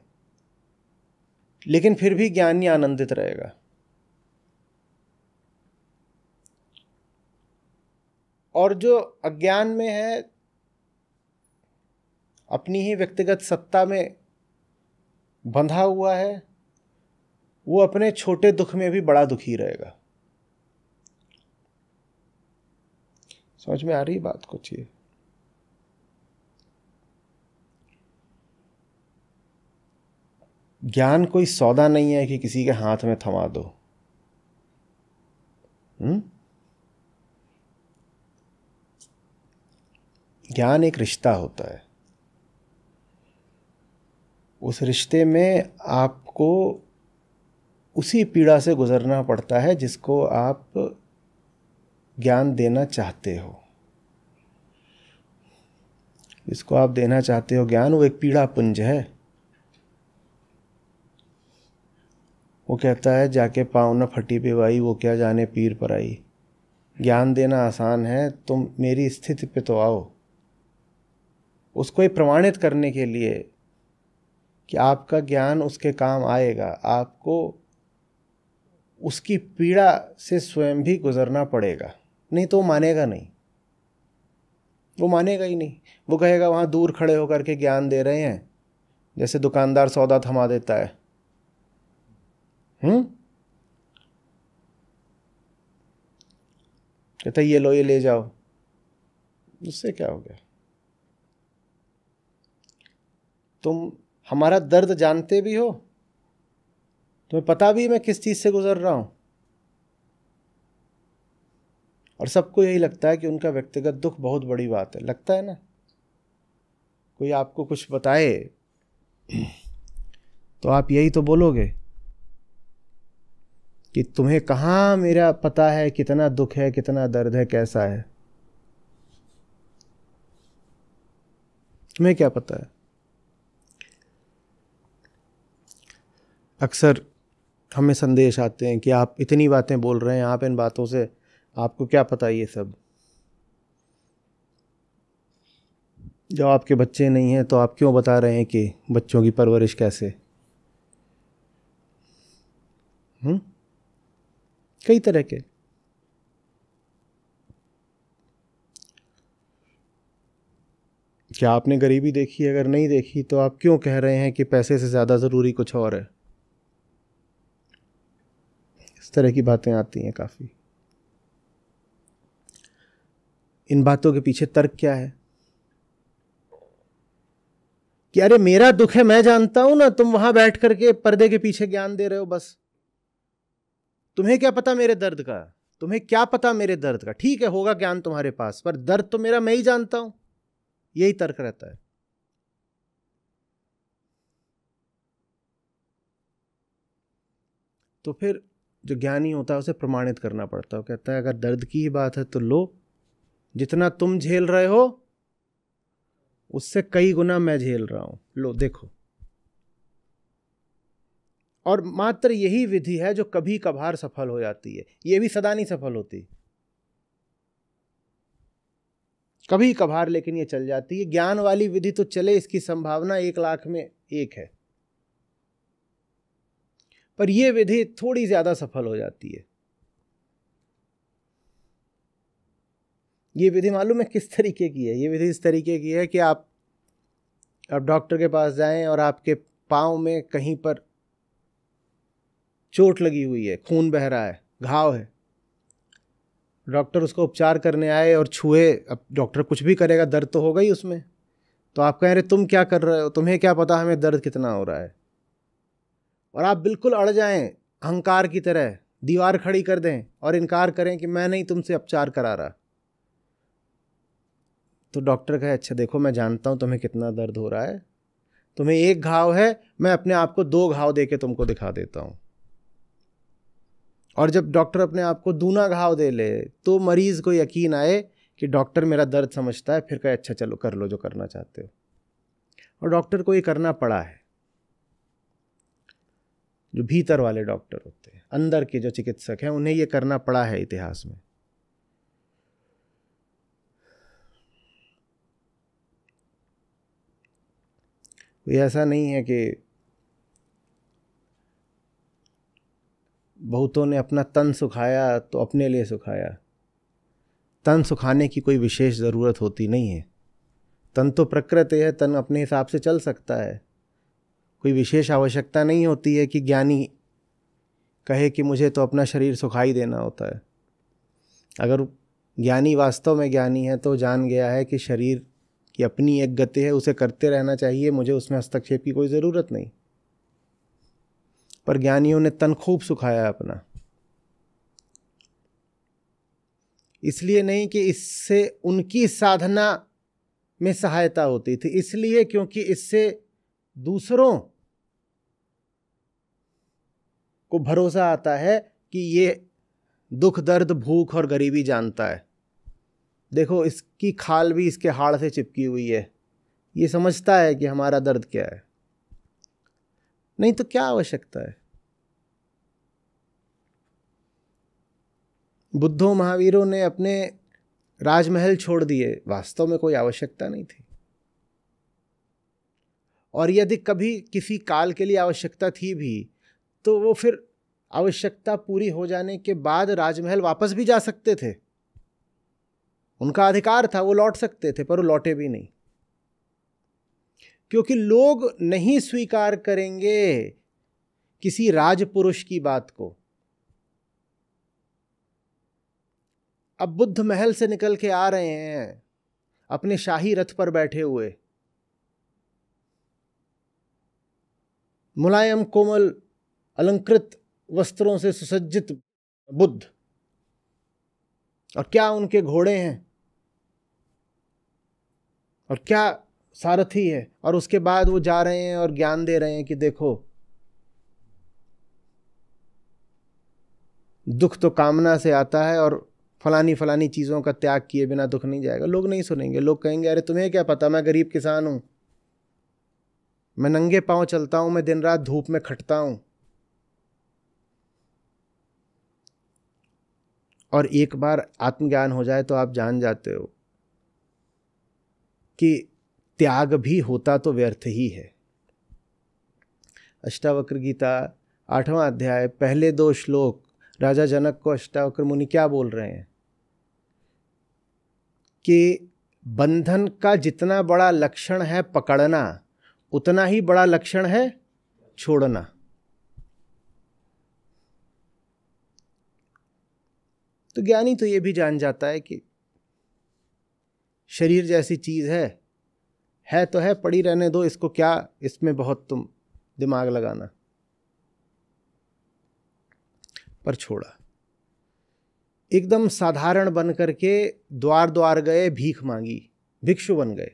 S1: लेकिन फिर भी ज्ञानी आनंदित रहेगा। और जो अज्ञान में है, अपनी ही व्यक्तिगत सत्ता में बंधा हुआ है, वो अपने छोटे दुख में भी बड़ा दुखी रहेगा। समझ में आ रही बात कुछ? ये ज्ञान कोई सौदा नहीं है कि किसी के हाथ में थमा दो। ज्ञान एक रिश्ता होता है। उस रिश्ते में आपको उसी पीड़ा से गुजरना पड़ता है जिसको आप ज्ञान देना चाहते हो। जिसको आप देना चाहते हो ज्ञान, वो एक पीड़ा पुंज है। वो कहता है जाके पाँव न फटी पिवाई, वो क्या जाने पीर पराई। ज्ञान देना आसान है, तुम मेरी स्थिति पे तो आओ। उसको ये प्रमाणित करने के लिए कि आपका ज्ञान उसके काम आएगा, आपको उसकी पीड़ा से स्वयं भी गुजरना पड़ेगा, नहीं तो वो मानेगा नहीं। वो मानेगा ही नहीं। वो कहेगा वहाँ दूर खड़े होकर के ज्ञान दे रहे हैं, जैसे दुकानदार सौदा थमा देता है। कहता ये लो, ये ले जाओ। उससे क्या हो गया? तुम हमारा दर्द जानते भी हो, तुम्हें पता भी मैं किस चीज से गुजर रहा हूं, और सबको यही लगता है कि उनका व्यक्तिगत दुख बहुत बड़ी बात है। लगता है ना? कोई आपको कुछ बताए तो आप यही तो बोलोगे कि तुम्हें कहाँ मेरा पता है कितना दुख है, कितना दर्द है, कैसा है। तुम्हें क्या पता है? अक्सर हमें संदेश आते हैं कि आप इतनी बातें बोल रहे हैं, आप इन बातों से आपको क्या पता ये सब। जब आपके बच्चे नहीं हैं तो आप क्यों बता रहे हैं कि बच्चों की परवरिश कैसे? कई तरह के। क्या आपने गरीबी देखी? अगर नहीं देखी तो आप क्यों कह रहे हैं कि पैसे से ज़्यादा ज़रूरी कुछ और है? इस तरह की बातें आती हैं काफ़ी। इन बातों के पीछे तर्क क्या है? कि अरे मेरा दुख है, मैं जानता हूं ना, तुम वहां बैठ करके पर्दे के पीछे ज्ञान दे रहे हो बस। तुम्हें क्या पता मेरे दर्द का? तुम्हें क्या पता मेरे दर्द का? ठीक है, होगा ज्ञान तुम्हारे पास, पर दर्द तो मेरा मैं ही जानता हूं। यही तर्क रहता है। तो फिर जो ज्ञानी होता है उसे प्रमाणित करना पड़ता है। वो कहता है अगर दर्द की ही बात है तो लो, जितना तुम झेल रहे हो उससे कई गुना मैं झेल रहा हूं, लो देखो। और मात्र यही विधि है जो कभी कभार सफल हो जाती है। ये भी सदा नहीं सफल होती, कभी कभार लेकिन ये चल जाती है। ज्ञान वाली विधि तो चले, इसकी संभावना 1,00,000 में 1 है, पर यह विधि थोड़ी ज्यादा सफल हो जाती है। ये विधि मालूम है किस तरीके की है? ये विधि इस तरीके की है कि आप डॉक्टर के पास जाएं और आपके पांव में कहीं पर चोट लगी हुई है, खून बह रहा है, घाव है। डॉक्टर उसको उपचार करने आए और छुए, अब डॉक्टर कुछ भी करेगा, दर्द तो होगा ही उसमें। तो आप कह रहे तुम क्या कर रहे हो, तुम्हें क्या पता हमें दर्द कितना हो रहा है। और आप बिल्कुल अड़ जाएं, अहंकार की तरह दीवार खड़ी कर दें और इनकार करें कि मैं नहीं तुमसे उपचार करा रहा। तो डॉक्टर कहे अच्छा देखो मैं जानता हूँ तुम्हें कितना दर्द हो रहा है, तुम्हें एक घाव है, मैं अपने आप को 2 घाव दे के तुमको दिखा देता हूँ। और जब डॉक्टर अपने आप को दूना घाव दे ले तो मरीज को यकीन आए कि डॉक्टर मेरा दर्द समझता है, फिर कहे अच्छा चलो कर लो जो करना चाहते हो। और डॉक्टर को ये करना पड़ा है, जो भीतर वाले डॉक्टर होते हैं, अंदर के जो चिकित्सक हैं, उन्हें ये करना पड़ा है इतिहास में। ये ऐसा नहीं है कि बहुतों ने अपना तन सुखाया तो अपने लिए सुखाया। तन सुखाने की कोई विशेष ज़रूरत होती नहीं है। तन तो प्रकृति है, तन अपने हिसाब से चल सकता है। कोई विशेष आवश्यकता नहीं होती है कि ज्ञानी कहे कि मुझे तो अपना शरीर सुखाई देना होता है। अगर ज्ञानी वास्तव में ज्ञानी है तो जान गया है कि शरीर की अपनी एक गति है, उसे करते रहना चाहिए, मुझे उसमें हस्तक्षेप की कोई ज़रूरत नहीं। पर ज्ञानियों ने तन खूब सुखाया अपना, इसलिए नहीं कि इससे उनकी साधना में सहायता होती थी, इसलिए क्योंकि इससे दूसरों को भरोसा आता है कि ये दुख दर्द भूख और गरीबी जानता है। देखो इसकी खाल भी इसके हाड़ से चिपकी हुई है, ये समझता है कि हमारा दर्द क्या है। नहीं तो क्या आवश्यकता है। बुद्धों महावीरों ने अपने राजमहल छोड़ दिए, वास्तव में कोई आवश्यकता नहीं थी। और यदि कभी किसी काल के लिए आवश्यकता थी भी तो वो फिर आवश्यकता पूरी हो जाने के बाद राजमहल वापस भी जा सकते थे, उनका अधिकार था, वो लौट सकते थे, पर वो लौटे भी नहीं, क्योंकि लोग नहीं स्वीकार करेंगे किसी राजपुरुष की बात को। अब बुद्ध महल से निकल के आ रहे हैं अपने शाही रथ पर बैठे हुए, मुलायम कोमल अलंकृत वस्त्रों से सुसज्जित बुद्ध, और क्या उनके घोड़े हैं और क्या सारथी है। और उसके बाद वो जा रहे हैं और ज्ञान दे रहे हैं कि देखो दुख तो कामना से आता है और फलानी फलानी चीज़ों का त्याग किए बिना दुख नहीं जाएगा। लोग नहीं सुनेंगे, लोग कहेंगे अरे तुम्हें क्या पता, मैं गरीब किसान हूं, मैं नंगे पांव चलता हूं, मैं दिन रात धूप में खटता हूं। और एक बार आत्मज्ञान हो जाए तो आप जान जाते हो कि त्याग भी होता तो व्यर्थ ही है। अष्टावक्र गीता 8वां अध्याय पहले 2 श्लोक राजा जनक को अष्टावक्र मुनि क्या बोल रहे हैं कि बंधन का जितना बड़ा लक्षण है पकड़ना, उतना ही बड़ा लक्षण है छोड़ना। तो ज्ञानी तो ये भी जान जाता है कि शरीर जैसी चीज है तो है, पड़ी रहने दो, इसको क्या इसमें बहुत तुम दिमाग लगाना। पर छोड़ा, एकदम साधारण बन करके द्वार द्वार गए, भीख मांगी, भिक्षु बन गए।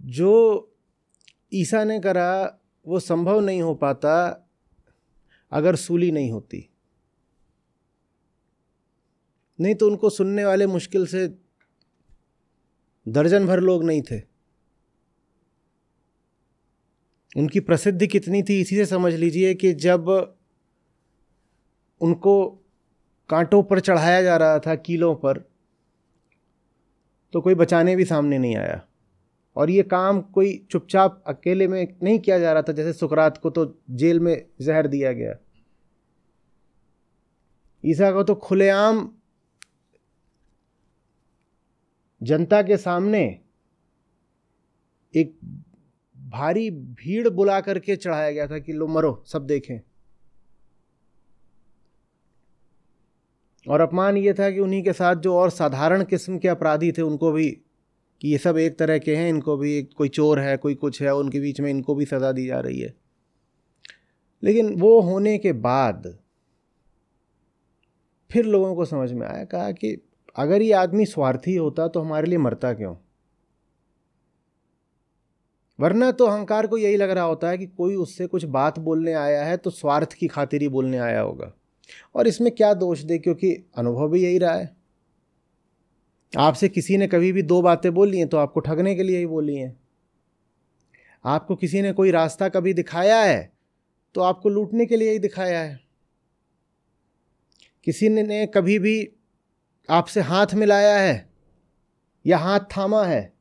S1: जो ईसा ने करा वो संभव नहीं हो पाता अगर सूली नहीं होती। नहीं तो उनको सुनने वाले मुश्किल से दर्जन भर लोग नहीं थे। उनकी प्रसिद्धि कितनी थी इसी से समझ लीजिए कि जब उनको कांटों पर चढ़ाया जा रहा था, कीलों पर, तो कोई बचाने भी सामने नहीं आया। और ये काम कोई चुपचाप अकेले में नहीं किया जा रहा था, जैसे सुकरात को तो जेल में जहर दिया गया, ईसा को तो खुलेआम जनता के सामने एक भारी भीड़ बुला करके चढ़ाया गया था कि लो मरो, सब देखें। और अपमान ये था कि उन्हीं के साथ जो और साधारण किस्म के अपराधी थे उनको भी, कि ये सब एक तरह के हैं, इनको भी, कोई चोर है कोई कुछ है, उनके बीच में इनको भी सजा दी जा रही है। लेकिन वो होने के बाद फिर लोगों को समझ में आया, कहा कि अगर ये आदमी स्वार्थी होता तो हमारे लिए मरता क्यों? वरना तो अहंकार को यही लग रहा होता है कि कोई उससे कुछ बात बोलने आया है तो स्वार्थ की खातिर ही बोलने आया होगा। और इसमें क्या दोष दे, क्योंकि अनुभव भी यही रहा है। आपसे किसी ने कभी भी दो बातें बोली हैं तो आपको ठगने के लिए ही बोली हैं। आपको किसी ने कोई रास्ता कभी दिखाया है तो आपको लूटने के लिए ही दिखाया है। किसी ने कभी भी आपसे हाथ मिलाया है या हाथ थामा है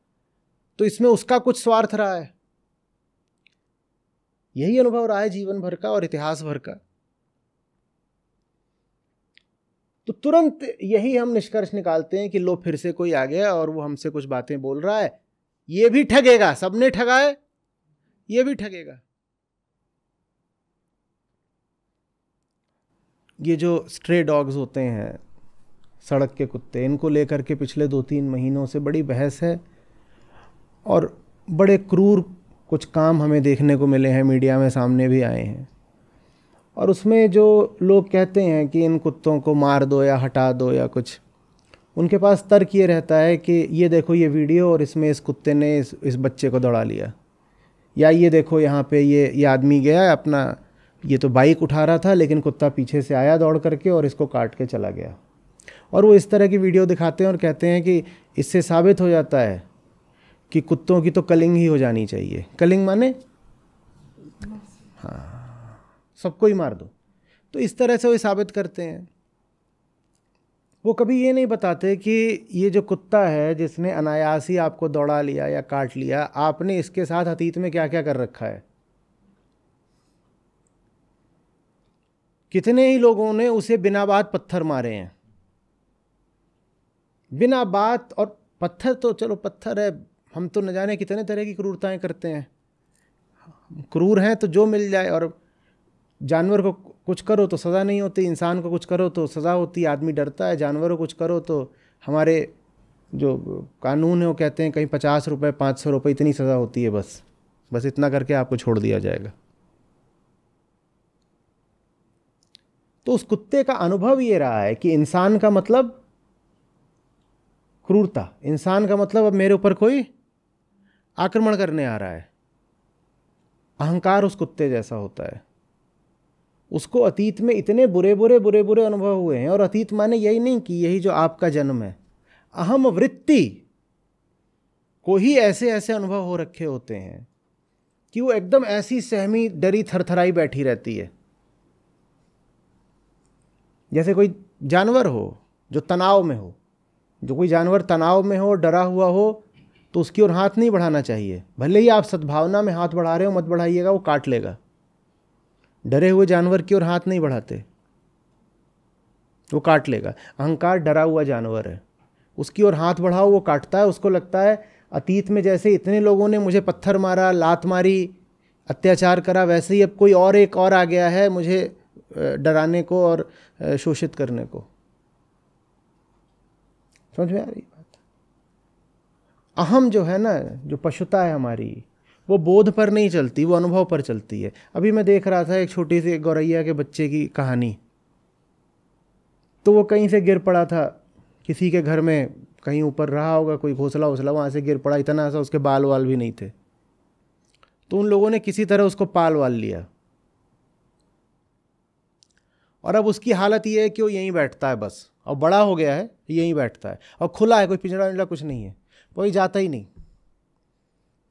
S1: तो इसमें उसका कुछ स्वार्थ रहा है। यही अनुभव रहा है जीवन भर का और इतिहास भर का। तो तुरंत यही हम निष्कर्ष निकालते हैं कि लो फिर से कोई आ गया और वो हमसे कुछ बातें बोल रहा है, ये भी ठगेगा, सबने ठगा है, ये भी ठगेगा। ये जो स्ट्रे डॉग्स होते हैं, सड़क के कुत्ते, इनको लेकर के पिछले 2-3 महीनों से बड़ी बहस है और बड़े क्रूर कुछ काम हमें देखने को मिले हैं, मीडिया में सामने भी आए हैं। और उसमें जो लोग कहते हैं कि इन कुत्तों को मार दो या हटा दो या कुछ, उनके पास तर्क ये रहता है कि ये देखो ये वीडियो और इसमें इस कुत्ते ने इस बच्चे को दौड़ा लिया, या ये देखो यहाँ पे ये आदमी गया अपना, ये तो बाइक उठा रहा था लेकिन कुत्ता पीछे से आया दौड़ करके और इसको काट के चला गया। और वो इस तरह की वीडियो दिखाते हैं और कहते हैं कि इससे साबित हो जाता है कि कुत्तों की तो कलिंग ही हो जानी चाहिए। कलिंग माने हाँ, सबको ही मार दो। तो इस तरह से वो साबित करते हैं। वो कभी ये नहीं बताते कि ये जो कुत्ता है जिसने अनायास ही आपको दौड़ा लिया या काट लिया, आपने इसके साथ अतीत में क्या क्या कर रखा है। कितने ही लोगों ने उसे बिना बात पत्थर मारे हैं, बिना बात। और पत्थर तो चलो पत्थर है, हम तो न जाने कितने तरह की क्रूरताएं करते हैं। क्रूर हैं तो जो मिल जाए। और जानवर को कुछ करो तो सज़ा नहीं होती, इंसान को कुछ करो तो सज़ा होती है, आदमी डरता है। जानवरों को कुछ करो तो हमारे जो कानून है वो कहते हैं कहीं 50 रुपये 500 रुपये इतनी सज़ा होती है, बस इतना करके आपको छोड़ दिया जाएगा। तो उस कुत्ते का अनुभव ये रहा है कि इंसान का मतलब क्रूरता, इंसान का मतलब अब मेरे ऊपर कोई आक्रमण करने आ रहा है। अहंकार उस कुत्ते जैसा होता है। उसको अतीत में इतने बुरे बुरे अनुभव हुए हैं। और अतीत माने यही नहीं कि यही जो आपका जन्म है, अहम वृत्ति को ही ऐसे ऐसे अनुभव हो रखे होते हैं कि वो एकदम ऐसी सहमी डरी थरथराई बैठी रहती है। जैसे कोई जानवर हो जो तनाव में हो, जो कोई जानवर तनाव में हो, डरा हुआ हो, तो उसकी ओर हाथ नहीं बढ़ाना चाहिए। भले ही आप सद्भावना में हाथ बढ़ा रहे हो, मत बढ़ाइएगा, वो काट लेगा। डरे हुए जानवर की ओर हाथ नहीं बढ़ाते, वो काट लेगा। अहंकार डरा हुआ जानवर है, उसकी ओर हाथ बढ़ाओ वो काटता है। उसको लगता है अतीत में जैसे इतने लोगों ने मुझे पत्थर मारा, लात मारी, अत्याचार करा, वैसे ही अब कोई और एक और आ गया है मुझे डराने को और शोषित करने को। समझ में आ रही बात? अहम जो है ना, जो पशुता है हमारी, वो बोध पर नहीं चलती, वो अनुभव पर चलती है। अभी मैं देख रहा था एक छोटी सी गौरैया के बच्चे की कहानी। तो वो कहीं से गिर पड़ा था, किसी के घर में कहीं ऊपर रहा होगा, कोई घोंसला वोसला, वहाँ से गिर पड़ा। इतना सा उसके बाल वाल भी नहीं थे। तो उन लोगों ने किसी तरह उसको पाल वाल लिया। और अब उसकी हालत ये है कि वो यहीं बैठता है बस। और बड़ा हो गया है, यहीं बैठता है और खुला है, कोई पिंजरा विंजरा कुछ नहीं है, कोई जाता ही नहीं।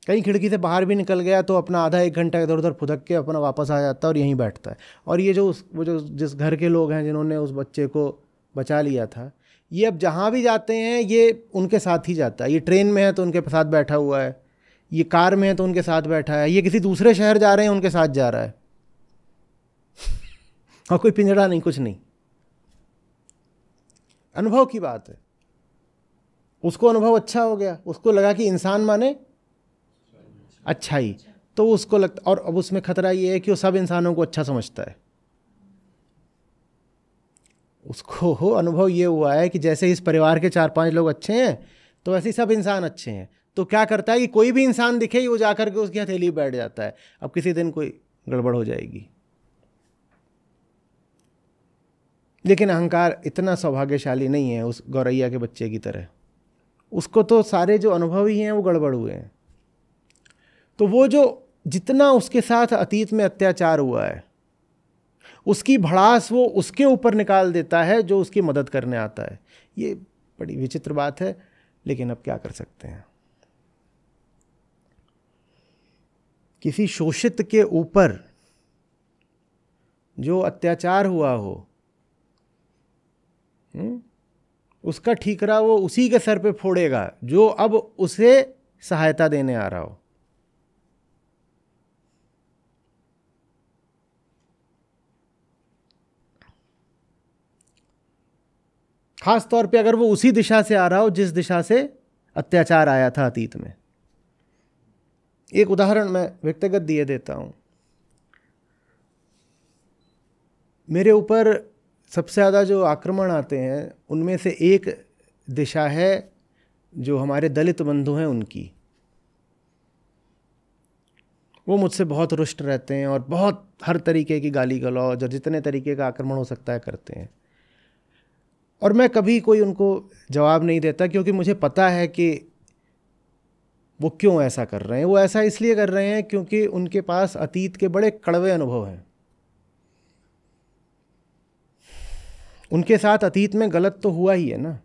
S1: कहीं खिड़की से बाहर भी निकल गया तो अपना आधा 1 घंटा इधर उधर फुदक के अपना वापस आ जाता है और यहीं बैठता है। और ये जो जिस घर के लोग हैं जिन्होंने उस बच्चे को बचा लिया था, ये अब जहाँ भी जाते हैं ये उनके साथ ही जाता है। ये ट्रेन में है तो उनके साथ बैठा हुआ है, ये कार में है तो उनके साथ बैठा है, ये किसी दूसरे शहर जा रहे हैं उनके साथ जा रहा है। और कोई पिंजरा नहीं, कुछ नहीं। अनुभव की बात है। उसको अनुभव अच्छा हो गया, उसको लगा कि इंसान माने अच्छाई, तो उसको लगता। और अब उसमें खतरा ये है कि वो सब इंसानों को अच्छा समझता है। उसको अनुभव ये हुआ है कि जैसे इस परिवार के 4-5 लोग अच्छे हैं तो वैसे ही सब इंसान अच्छे हैं। तो क्या करता है कि कोई भी इंसान दिखे वो जाकर के उसकी हथेली बैठ जाता है। अब किसी दिन कोई गड़बड़ हो जाएगी। लेकिन अहंकार इतना सौभाग्यशाली नहीं है उस गौरैया के बच्चे की तरह। उसको तो सारे जो अनुभव ही हैं वो गड़बड़ हुए हैं। तो वो जो जितना उसके साथ अतीत में अत्याचार हुआ है उसकी भड़ास वो उसके ऊपर निकाल देता है जो उसकी मदद करने आता है। ये बड़ी विचित्र बात है, लेकिन अब क्या कर सकते हैं। किसी शोषित के ऊपर जो अत्याचार हुआ हो उसका ठीकरा वो उसी के सर पे फोड़ेगा जो अब उसे सहायता देने आ रहा हो। खास तौर पे अगर वो उसी दिशा से आ रहा हो जिस दिशा से अत्याचार आया था अतीत में। एक उदाहरण मैं व्यक्तिगत दिए देता हूं। मेरे ऊपर सबसे ज़्यादा जो आक्रमण आते हैं उनमें से एक दिशा है जो हमारे दलित बंधु हैं उनकी। वो मुझसे बहुत रुष्ट रहते हैं और बहुत हर तरीके की गाली गलौज और जितने तरीके का आक्रमण हो सकता है करते हैं, और मैं कभी कोई उनको जवाब नहीं देता, क्योंकि मुझे पता है कि वो क्यों ऐसा कर रहे हैं। वो ऐसा इसलिए कर रहे हैं क्योंकि उनके पास अतीत के बड़े कड़वे अनुभव हैं। उनके साथ अतीत में गलत तो हुआ ही है ना,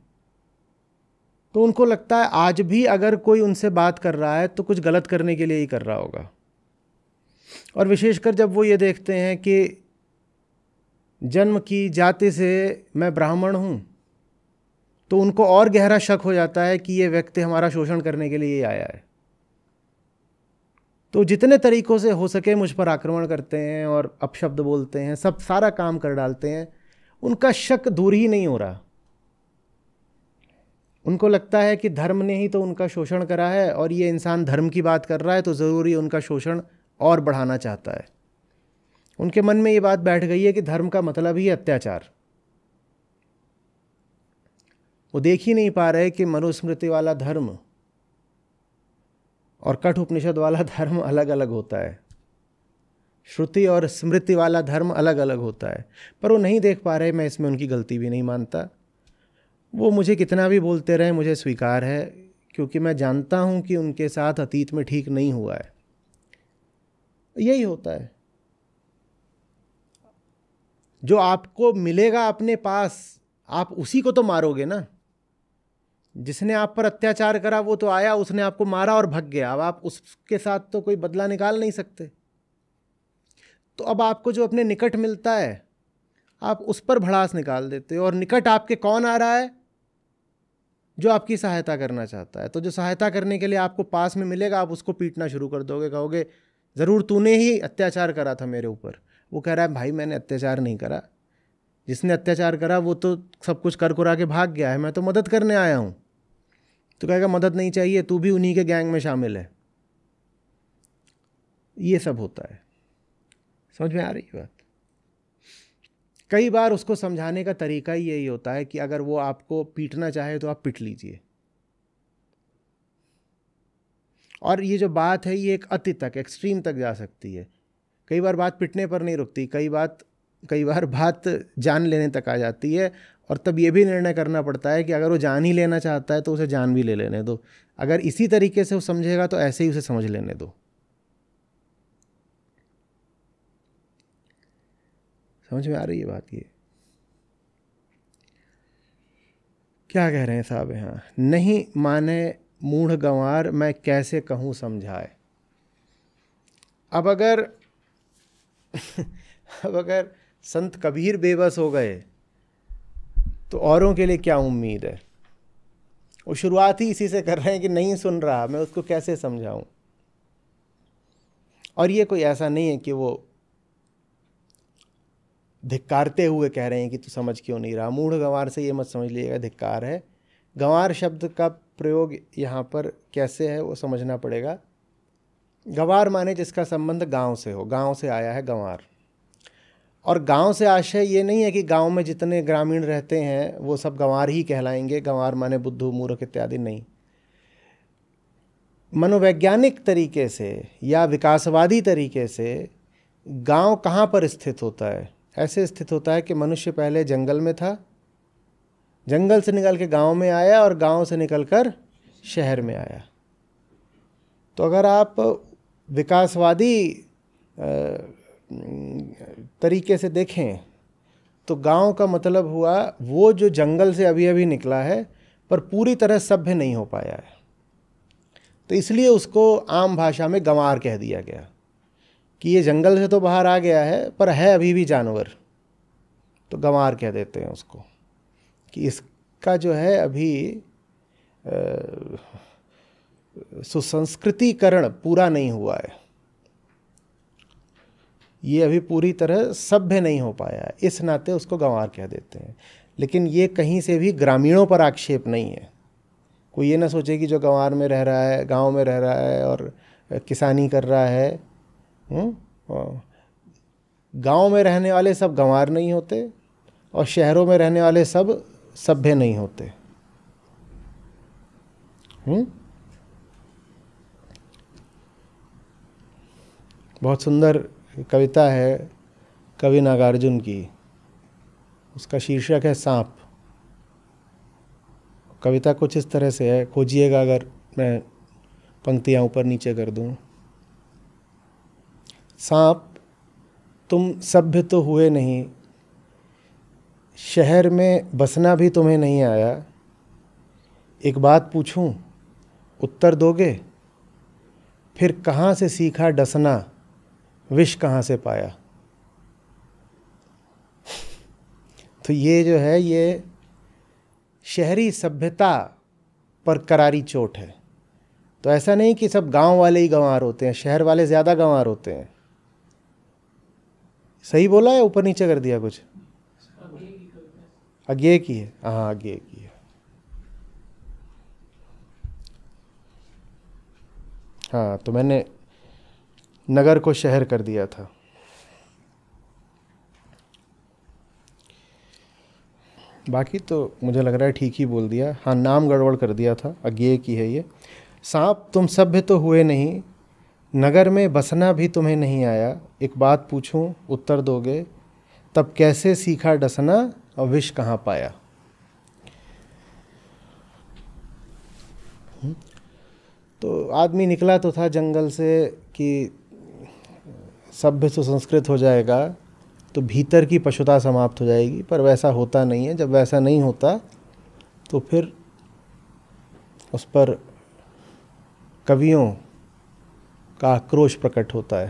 S1: तो उनको लगता है आज भी अगर कोई उनसे बात कर रहा है तो कुछ गलत करने के लिए ही कर रहा होगा। और विशेषकर जब वो ये देखते हैं कि जन्म की जाति से मैं ब्राह्मण हूँ, तो उनको और गहरा शक हो जाता है कि ये व्यक्ति हमारा शोषण करने के लिए ही आया है। तो जितने तरीक़ों से हो सके मुझ पर आक्रमण करते हैं और अपशब्द बोलते हैं, सब सारा काम कर डालते हैं। उनका शक दूर ही नहीं हो रहा। उनको लगता है कि धर्म ने ही तो उनका शोषण करा है और ये इंसान धर्म की बात कर रहा है तो ज़रूरी उनका शोषण और बढ़ाना चाहता है। उनके मन में ये बात बैठ गई है कि धर्म का मतलब ही अत्याचार। वो देख ही नहीं पा रहे कि मनुस्मृति वाला धर्म और कठ उपनिषद वाला धर्म अलग अलग होता है, श्रुति और स्मृति वाला धर्म अलग अलग होता है। पर वो नहीं देख पा रहे। मैं इसमें उनकी गलती भी नहीं मानता। वो मुझे कितना भी बोलते रहे मुझे स्वीकार है, क्योंकि मैं जानता हूँ कि उनके साथ अतीत में ठीक नहीं हुआ है। यही होता है। जो आपको मिलेगा अपने पास, आप उसी को तो मारोगे ना। जिसने आप पर अत्याचार करा वो तो आया, उसने आपको मारा और भग गया। अब आप उसके साथ तो कोई बदला निकाल नहीं सकते। तो अब आपको जो अपने निकट मिलता है आप उस पर भड़ास निकाल देते हो। और निकट आपके कौन आ रहा है? जो आपकी सहायता करना चाहता है। तो जो सहायता करने के लिए आपको पास में मिलेगा आप उसको पीटना शुरू कर दोगे, कहोगे ज़रूर तूने ही अत्याचार करा था मेरे ऊपर। वो कह रहा है भाई मैंने अत्याचार नहीं करा। जिसने अत्याचार करा वो तो सब कुछ कर कुरा के भाग गया है, मैं तो मदद करने आया हूँ। तो कहेगा मदद नहीं चाहिए, तू भी उन्हीं के गैंग में शामिल है। ये सब होता है। समझ में आ रही है बात? कई बार उसको समझाने का तरीका ही यही होता है कि अगर वो आपको पीटना चाहे तो आप पिट लीजिए। और ये जो बात है ये एक अति तक, एक्सट्रीम तक जा सकती है। कई बार बात पिटने पर नहीं रुकती, कई बार बात जान लेने तक आ जाती है। और तब ये भी निर्णय करना पड़ता है कि अगर वो जान ही लेना चाहता है तो उसे जान भी ले लेने दो। अगर इसी तरीके से वो समझेगा तो ऐसे ही उसे समझ लेने दो। समझ में आ रही है बात? ये क्या कह रहे हैं साहब यहाँ? नहीं माने मूढ़ गंवार, मैं कैसे कहूँ समझाए। अब अगर संत कबीर बेबस हो गए तो औरों के लिए क्या उम्मीद है? वो शुरुआत ही इसी से कर रहे हैं कि नहीं सुन रहा, मैं उसको कैसे समझाऊं। और ये कोई ऐसा नहीं है कि वो धिक्कारते हुए कह रहे हैं कि तू समझ क्यों नहीं रहा। मूढ़ गंवार से ये मत समझ लीजिएगा धिक्कार है। गंवार शब्द का प्रयोग यहाँ पर कैसे है वो समझना पड़ेगा। गंवार माने जिसका संबंध गांव से हो, गांव से आया है गंवार। और गांव से आशय ये नहीं है कि गांव में जितने ग्रामीण रहते हैं वो सब गंवार ही कहलाएंगे। गंवार माने बुद्धू मूर्ख इत्यादि नहीं। मनोवैज्ञानिक तरीके से या विकासवादी तरीके से गांव कहाँ पर स्थित होता है? ऐसे स्थित होता है कि मनुष्य पहले जंगल में था, जंगल से निकल के गांव में आया और गांव से निकलकर शहर में आया। तो अगर आप विकासवादी तरीके से देखें तो गांव का मतलब हुआ वो जो जंगल से अभी अभी निकला है पर पूरी तरह सभ्य नहीं हो पाया है, तो इसलिए उसको आम भाषा में गंवार कह दिया गया कि ये जंगल से तो बाहर आ गया है पर है अभी भी जानवर, तो गंवार कह देते हैं उसको कि इसका जो है अभी सुसंस्कृतिकरण पूरा नहीं हुआ है, ये अभी पूरी तरह सभ्य नहीं हो पाया है, इस नाते उसको गंवार कह देते हैं। लेकिन ये कहीं से भी ग्रामीणों पर आक्षेप नहीं है। कोई ये ना सोचे कि जो गंवार में रह रहा है, गांव में रह रहा है और किसानी कर रहा है, गांव में रहने वाले सब गंवार नहीं होते और शहरों में रहने वाले सब सभ्य नहीं होते। बहुत सुंदर कविता है कवि नागार्जुन की, उसका शीर्षक है सांप। कविता कुछ इस तरह से है, खोजिएगा अगर मैं पंक्तियां ऊपर नीचे कर दूं। सांप तुम सभ्य तो हुए नहीं, शहर में बसना भी तुम्हें नहीं आया, एक बात पूछूं उत्तर दोगे, फिर कहाँ से सीखा डसना, विष कहाँ से पाया। तो ये जो है ये शहरी सभ्यता पर करारी चोट है। तो ऐसा नहीं कि सब गांव वाले ही गंवार होते हैं, शहर वाले ज़्यादा गंवार होते हैं। सही बोला है, ऊपर नीचे कर दिया कुछ? अज्ञेय की है, हाँ अज्ञेय की है। हाँ, तो मैंने नगर को शहर कर दिया था। बाकी तो मुझे लग रहा है ठीक ही बोल दिया। हाँ, नाम गड़बड़ कर दिया था, अज्ञेय की है ये। सांप तुम सभ्य तो हुए नहीं, नगर में बसना भी तुम्हें नहीं आया, एक बात पूछूं उत्तर दोगे, तब कैसे सीखा डसना और विष कहाँ पाया। तो आदमी निकला तो था जंगल से कि सभ्य सुसंस्कृत हो जाएगा तो भीतर की पशुता समाप्त हो जाएगी, पर वैसा होता नहीं है। जब वैसा नहीं होता तो फिर उस पर कवियों का आक्रोश प्रकट होता है।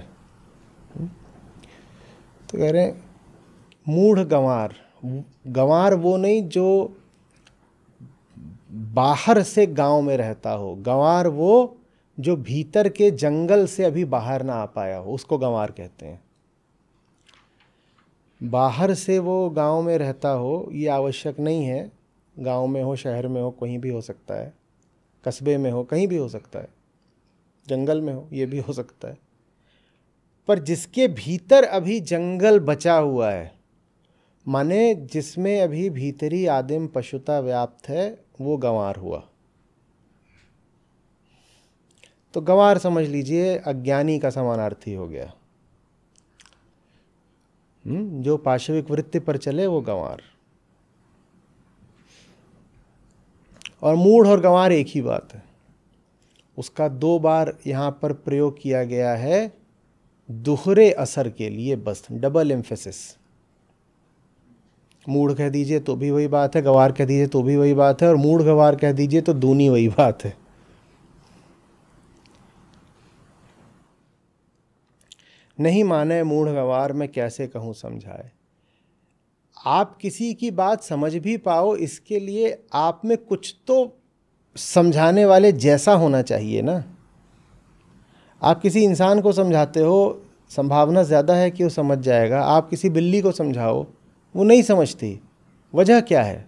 S1: तो कह रहे हैं मूढ़ गंवार, गंवार वो नहीं जो बाहर से गांव में रहता हो, गंवार वो जो भीतर के जंगल से अभी बाहर ना आ पाया हो, उसको गंवार कहते हैं। बाहर से वो गांव में रहता हो ये आवश्यक नहीं है, गांव में हो, शहर में हो, कहीं भी हो सकता है, कस्बे में हो, कहीं भी हो सकता है, जंगल में हो, ये भी हो सकता है। पर जिसके भीतर अभी जंगल बचा हुआ है, माने जिसमें अभी भीतरी आदिम पशुता व्याप्त है, वो गंवार हुआ। तो गंवार समझ लीजिए अज्ञानी का समानार्थी हो गया। जो पाशविक वृत्ति पर चले वो गंवार। और मूढ़ और गंवार एक ही बात है। उसका 2 बार यहाँ पर प्रयोग किया गया है दोहरे असर के लिए, बस डबल एम्फेसिस। मूढ़ कह दीजिए तो भी वही बात है, गंवार कह दीजिए तो भी वही बात है, और मूढ़ गंवार कह दीजिए तो दूनी वही बात है। नहीं माने मूढ़ गंवार मैं कैसे कहूँ समझाए। आप किसी की बात समझ भी पाओ, इसके लिए आप में कुछ तो समझाने वाले जैसा होना चाहिए ना। आप किसी इंसान को समझाते हो, संभावना ज़्यादा है कि वो समझ जाएगा। आप किसी बिल्ली को समझाओ, वो नहीं समझती, वजह क्या है?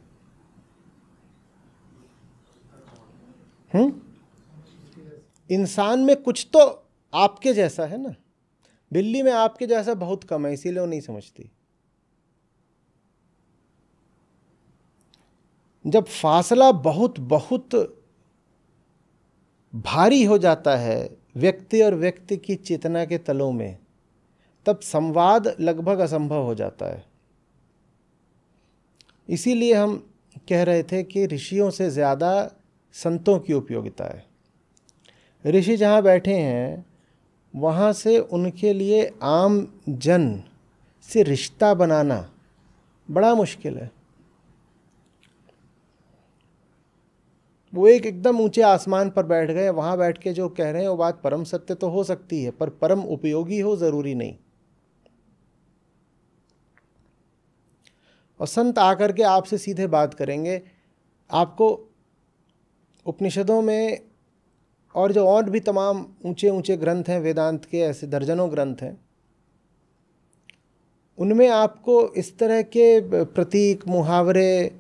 S1: इंसान में कुछ तो आपके जैसा है ना, बिल्ली में आपके जैसा बहुत कम है, इसीलिए वो नहीं समझती। जब फासला बहुत बहुत भारी हो जाता है व्यक्ति और व्यक्ति की चेतना के तलों में, तब संवाद लगभग असंभव हो जाता है। इसीलिए हम कह रहे थे कि ऋषियों से ज़्यादा संतों की उपयोगिता है। ऋषि जहाँ बैठे हैं वहाँ से उनके लिए आम जन से रिश्ता बनाना बड़ा मुश्किल है। वो एकदम ऊंचे आसमान पर बैठ गए, वहाँ बैठ के जो कह रहे हैं वो बात परम सत्य तो हो सकती है, पर परम उपयोगी हो ज़रूरी नहीं। और संत आकर के आपसे सीधे बात करेंगे। आपको उपनिषदों में और जो और भी तमाम ऊंचे ऊंचे ग्रंथ हैं वेदांत के, ऐसे दर्जनों ग्रंथ हैं, उनमें आपको इस तरह के प्रतीक, मुहावरे,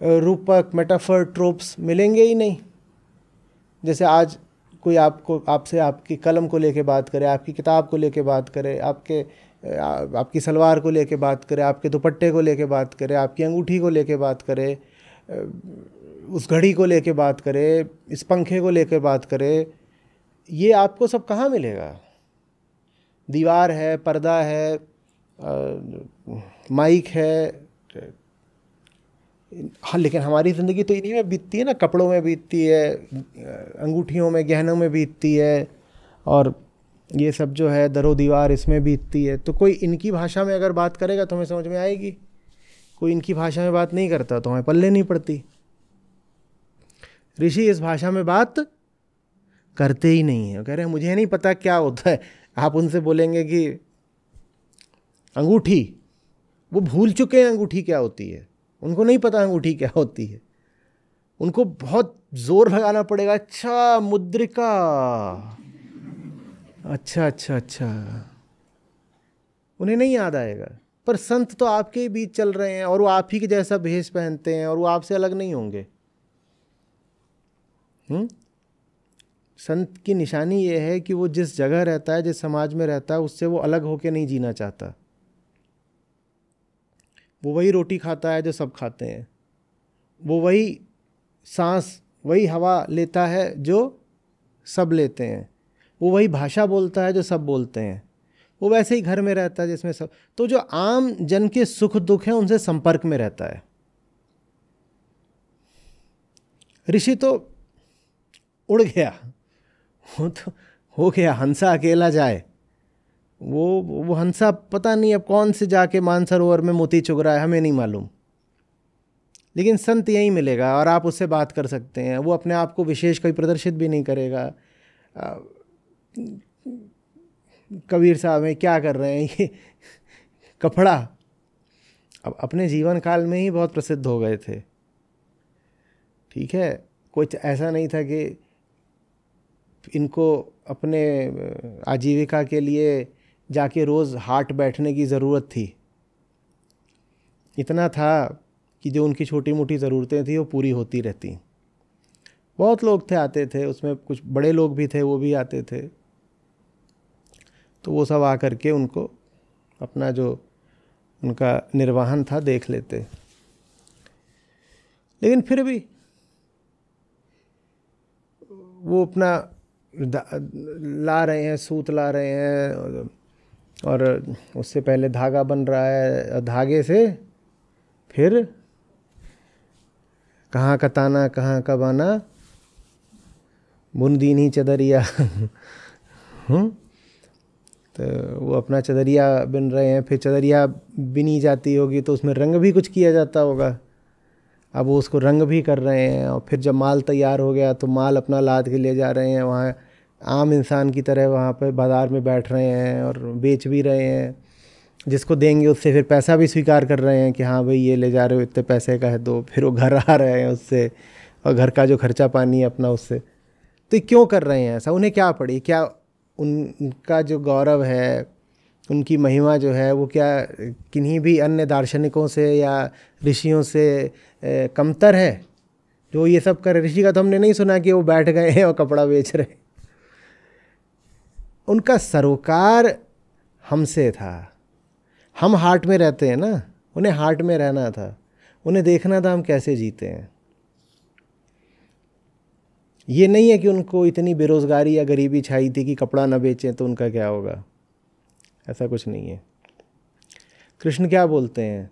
S1: रूपक, मेटाफर, ट्रोप्स मिलेंगे ही नहीं। जैसे आज कोई आपसे आपकी कलम को लेके बात करे, आपकी किताब को लेके बात करे, आपकी सलवार को लेके बात करे, आपके दुपट्टे को लेके बात करे, आपकी अंगूठी को लेके बात करे, उस घड़ी को लेके बात करे, इस पंखे को लेके बात करे, ये आपको सब कहाँ मिलेगा? दीवार है, पर्दा है, माइक है। हाँ, लेकिन हमारी ज़िंदगी तो इन्हीं में बीतती है ना, कपड़ों में बीतती है, अंगूठियों में, गहनों में बीतती है, और ये सब जो है दरो दीवार इसमें बीतती है। तो कोई इनकी भाषा में अगर बात करेगा तो हमें समझ में आएगी, कोई इनकी भाषा में बात नहीं करता तो हमें पल्ले नहीं पड़ती। ऋषि इस भाषा में बात करते ही नहीं है। कह रहे हैं मुझे नहीं पता क्या होता है। आप उनसे बोलेंगे कि अंगूठी, वो भूल चुके हैं अंगूठी क्या होती है, उनको नहीं पता अंगूठी क्या होती है। उनको बहुत जोर लगाना पड़ेगा। अच्छा, मुद्रिका, अच्छा अच्छा अच्छा, उन्हें नहीं याद आएगा। पर संत तो आपके ही बीच चल रहे हैं और वो आप ही के जैसा भेष पहनते हैं और वो आपसे अलग नहीं होंगे। संत की निशानी ये है कि वो जिस जगह रहता है, जिस समाज में रहता है, उससे वो अलग होके नहीं जीना चाहता। वो वही रोटी खाता है जो सब खाते हैं, वो वही सांस, वही हवा लेता है जो सब लेते हैं, वो वही भाषा बोलता है जो सब बोलते हैं, वो वैसे ही घर में रहता है जिसमें सब। तो जो आम जन के सुख दुख हैं उनसे संपर्क में रहता है। ऋषि तो उड़ गया, वो तो हो गया, हंसा अकेला जाए। वो हंसा पता नहीं अब कौन से जाके मानसरोवर में मोती चुग रहा है, हमें नहीं मालूम। लेकिन संत यहीं मिलेगा और आप उससे बात कर सकते हैं। वो अपने आप को विशेष कोई प्रदर्शित भी नहीं करेगा। कबीर साहब हैं, क्या कर रहे हैं ये कपड़ा, अब अपने जीवन काल में ही बहुत प्रसिद्ध हो गए थे। ठीक है, कुछ ऐसा नहीं था कि इनको अपने आजीविका के लिए जाके रोज़ हाट बैठने की ज़रूरत थी। इतना था कि जो उनकी छोटी मोटी ज़रूरतें थी वो पूरी होती रहती। बहुत लोग थे, आते थे, उसमें कुछ बड़े लोग भी थे, वो भी आते थे। तो वो सब आकर के उनको अपना जो उनका निर्वाहन था देख लेते। लेकिन फिर भी वो अपना ला रहे हैं, सूत ला रहे हैं, और उससे पहले धागा बन रहा है, धागे से फिर कहाँ का ताना कहाँ का बाना, बुनदीनी चदरिया तो वो अपना चदरिया बिन रहे हैं। फिर चदरिया बिनी जाती होगी तो उसमें रंग भी कुछ किया जाता होगा। अब वो उसको रंग भी कर रहे हैं, और फिर जब माल तैयार हो गया तो माल अपना लाद के ले जा रहे हैं। वहाँ आम इंसान की तरह वहाँ पे बाज़ार में बैठ रहे हैं और बेच भी रहे हैं। जिसको देंगे उससे फिर पैसा भी स्वीकार कर रहे हैं कि हाँ भाई ये ले जा रहे हो, इतने पैसे का है दो। फिर वो घर आ रहे हैं उससे, और घर का जो खर्चा पानी है अपना उससे। तो क्यों कर रहे हैं ऐसा? उन्हें क्या पड़ी? क्या उनका जो गौरव है, उनकी महिमा जो है, वो क्या किन्हीं भी अन्य दार्शनिकों से या ऋषियों से कमतर है जो ये सब कर? ऋषि का तो हमने नहीं सुना कि वो बैठ गए हैं और कपड़ा बेच रहे। उनका सरोकार हमसे था। हम हाट में रहते हैं ना, उन्हें हाट में रहना था, उन्हें देखना था हम कैसे जीते हैं। ये नहीं है कि उनको इतनी बेरोज़गारी या गरीबी छाई थी कि कपड़ा ना बेचें तो उनका क्या होगा। ऐसा कुछ नहीं है। कृष्ण क्या बोलते हैं,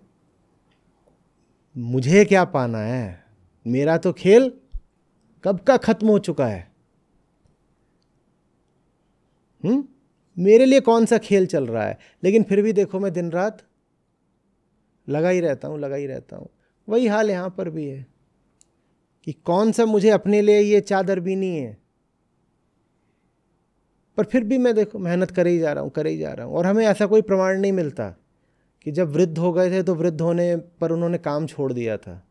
S1: मुझे क्या पाना है, मेरा तो खेल कब का खत्म हो चुका है। मेरे लिए कौन सा खेल चल रहा है। लेकिन फिर भी देखो मैं दिन रात लगा ही रहता हूँ। वही हाल यहाँ पर भी है कि कौन सा मुझे अपने लिए ये चादर भी नहीं है, पर फिर भी मैं देखो मेहनत करे ही जा रहा हूँ। और हमें ऐसा कोई प्रमाण नहीं मिलता कि जब वृद्ध हो गए थे तो वृद्ध होने पर उन्होंने काम छोड़ दिया था।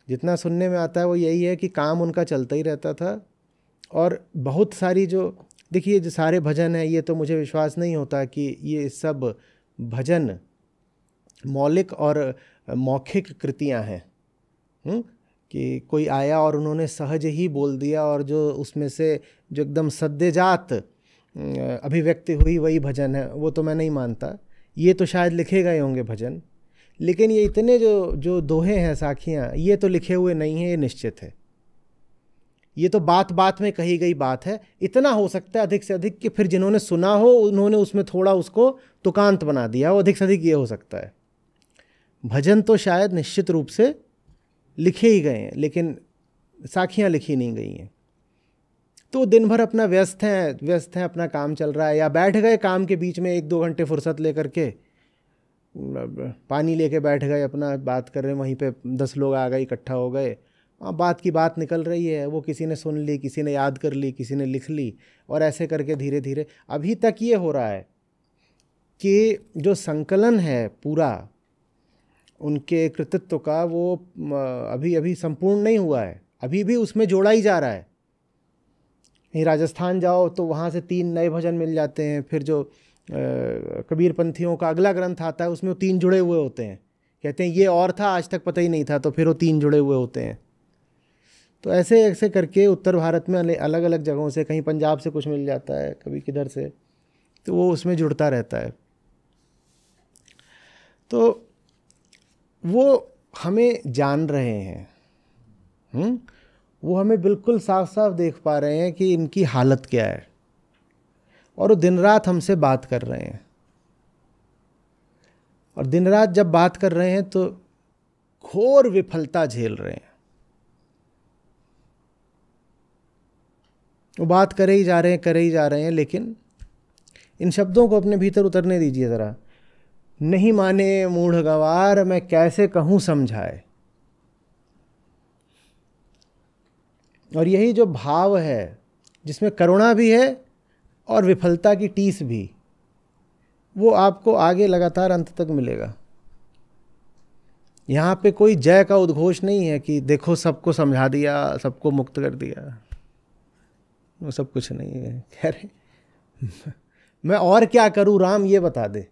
S1: जितना सुनने में आता है वो यही है कि काम उनका चलता ही रहता था। और बहुत सारी जो देखिए जो सारे भजन हैं, ये तो मुझे विश्वास नहीं होता कि ये सब भजन मौलिक और मौखिक कृतियां हैं, कि कोई आया और उन्होंने सहज ही बोल दिया और जो उसमें से जो एकदम सद्यजात अभिव्यक्ति हुई वही भजन है, वो तो मैं नहीं मानता। ये तो शायद लिखे गए होंगे भजन, लेकिन ये इतने जो दोहे हैं, साखियाँ, ये तो लिखे हुए नहीं हैं, ये निश्चित है। ये तो बात बात में कही गई बात है। इतना हो सकता है अधिक से अधिक कि फिर जिन्होंने सुना हो उन्होंने उसमें थोड़ा उसको तुकांत बना दिया हो, अधिक से अधिक ये हो सकता है। भजन तो शायद निश्चित रूप से लिखे ही गए हैं, लेकिन साखियाँ लिखी नहीं गई हैं। तो दिन भर अपना व्यस्त हैं, अपना काम चल रहा है, या बैठ गए काम के बीच में 1-2 घंटे फुर्सत लेकर के पानी लेके बैठ गए, अपना बात कर रहे हैं, वहीं पे 10 लोग आ गए, इकट्ठा हो गए, बात की बात निकल रही है, वो किसी ने सुन ली, किसी ने याद कर ली, किसी ने लिख ली, और ऐसे करके धीरे धीरे अभी तक ये हो रहा है कि जो संकलन है पूरा उनके कृतित्व का, वो अभी अभी संपूर्ण नहीं हुआ है, अभी भी उसमें जोड़ा ही जा रहा है। कहीं राजस्थान जाओ तो वहाँ से 3 नए भजन मिल जाते हैं। फिर जो कबीर पंथियों का अगला ग्रंथ आता है उसमें वो 3 जुड़े हुए होते हैं, कहते हैं ये और था, आज तक पता ही नहीं था, तो फिर वो 3 जुड़े हुए होते हैं। तो ऐसे ऐसे करके उत्तर भारत में अलग अलग जगहों से, कहीं पंजाब से कुछ मिल जाता है, कभी किधर से, तो वो उसमें जुड़ता रहता है। तो वो हमें जान रहे हैं, वो हमें बिल्कुल साफ साफ देख पा रहे हैं कि इनकी हालत क्या है, और वो दिन रात हमसे बात कर रहे हैं। और दिन रात जब बात कर रहे हैं तो घोर विफलता झेल रहे हैं। वो बात करे ही जा रहे हैं, लेकिन इन शब्दों को अपने भीतर उतरने दीजिए ज़रा। नहीं माने मूढ़ गवार, मैं कैसे कहूँ समझाए। और यही जो भाव है जिसमें करुणा भी है और विफलता की टीस भी, वो आपको आगे लगातार अंत तक मिलेगा। यहाँ पे कोई जय का उद्घोष नहीं है कि देखो सबको समझा दिया, सबको मुक्त कर दिया, वो सब कुछ नहीं है। कह रहे मैं और क्या करूं राम, ये बता दे।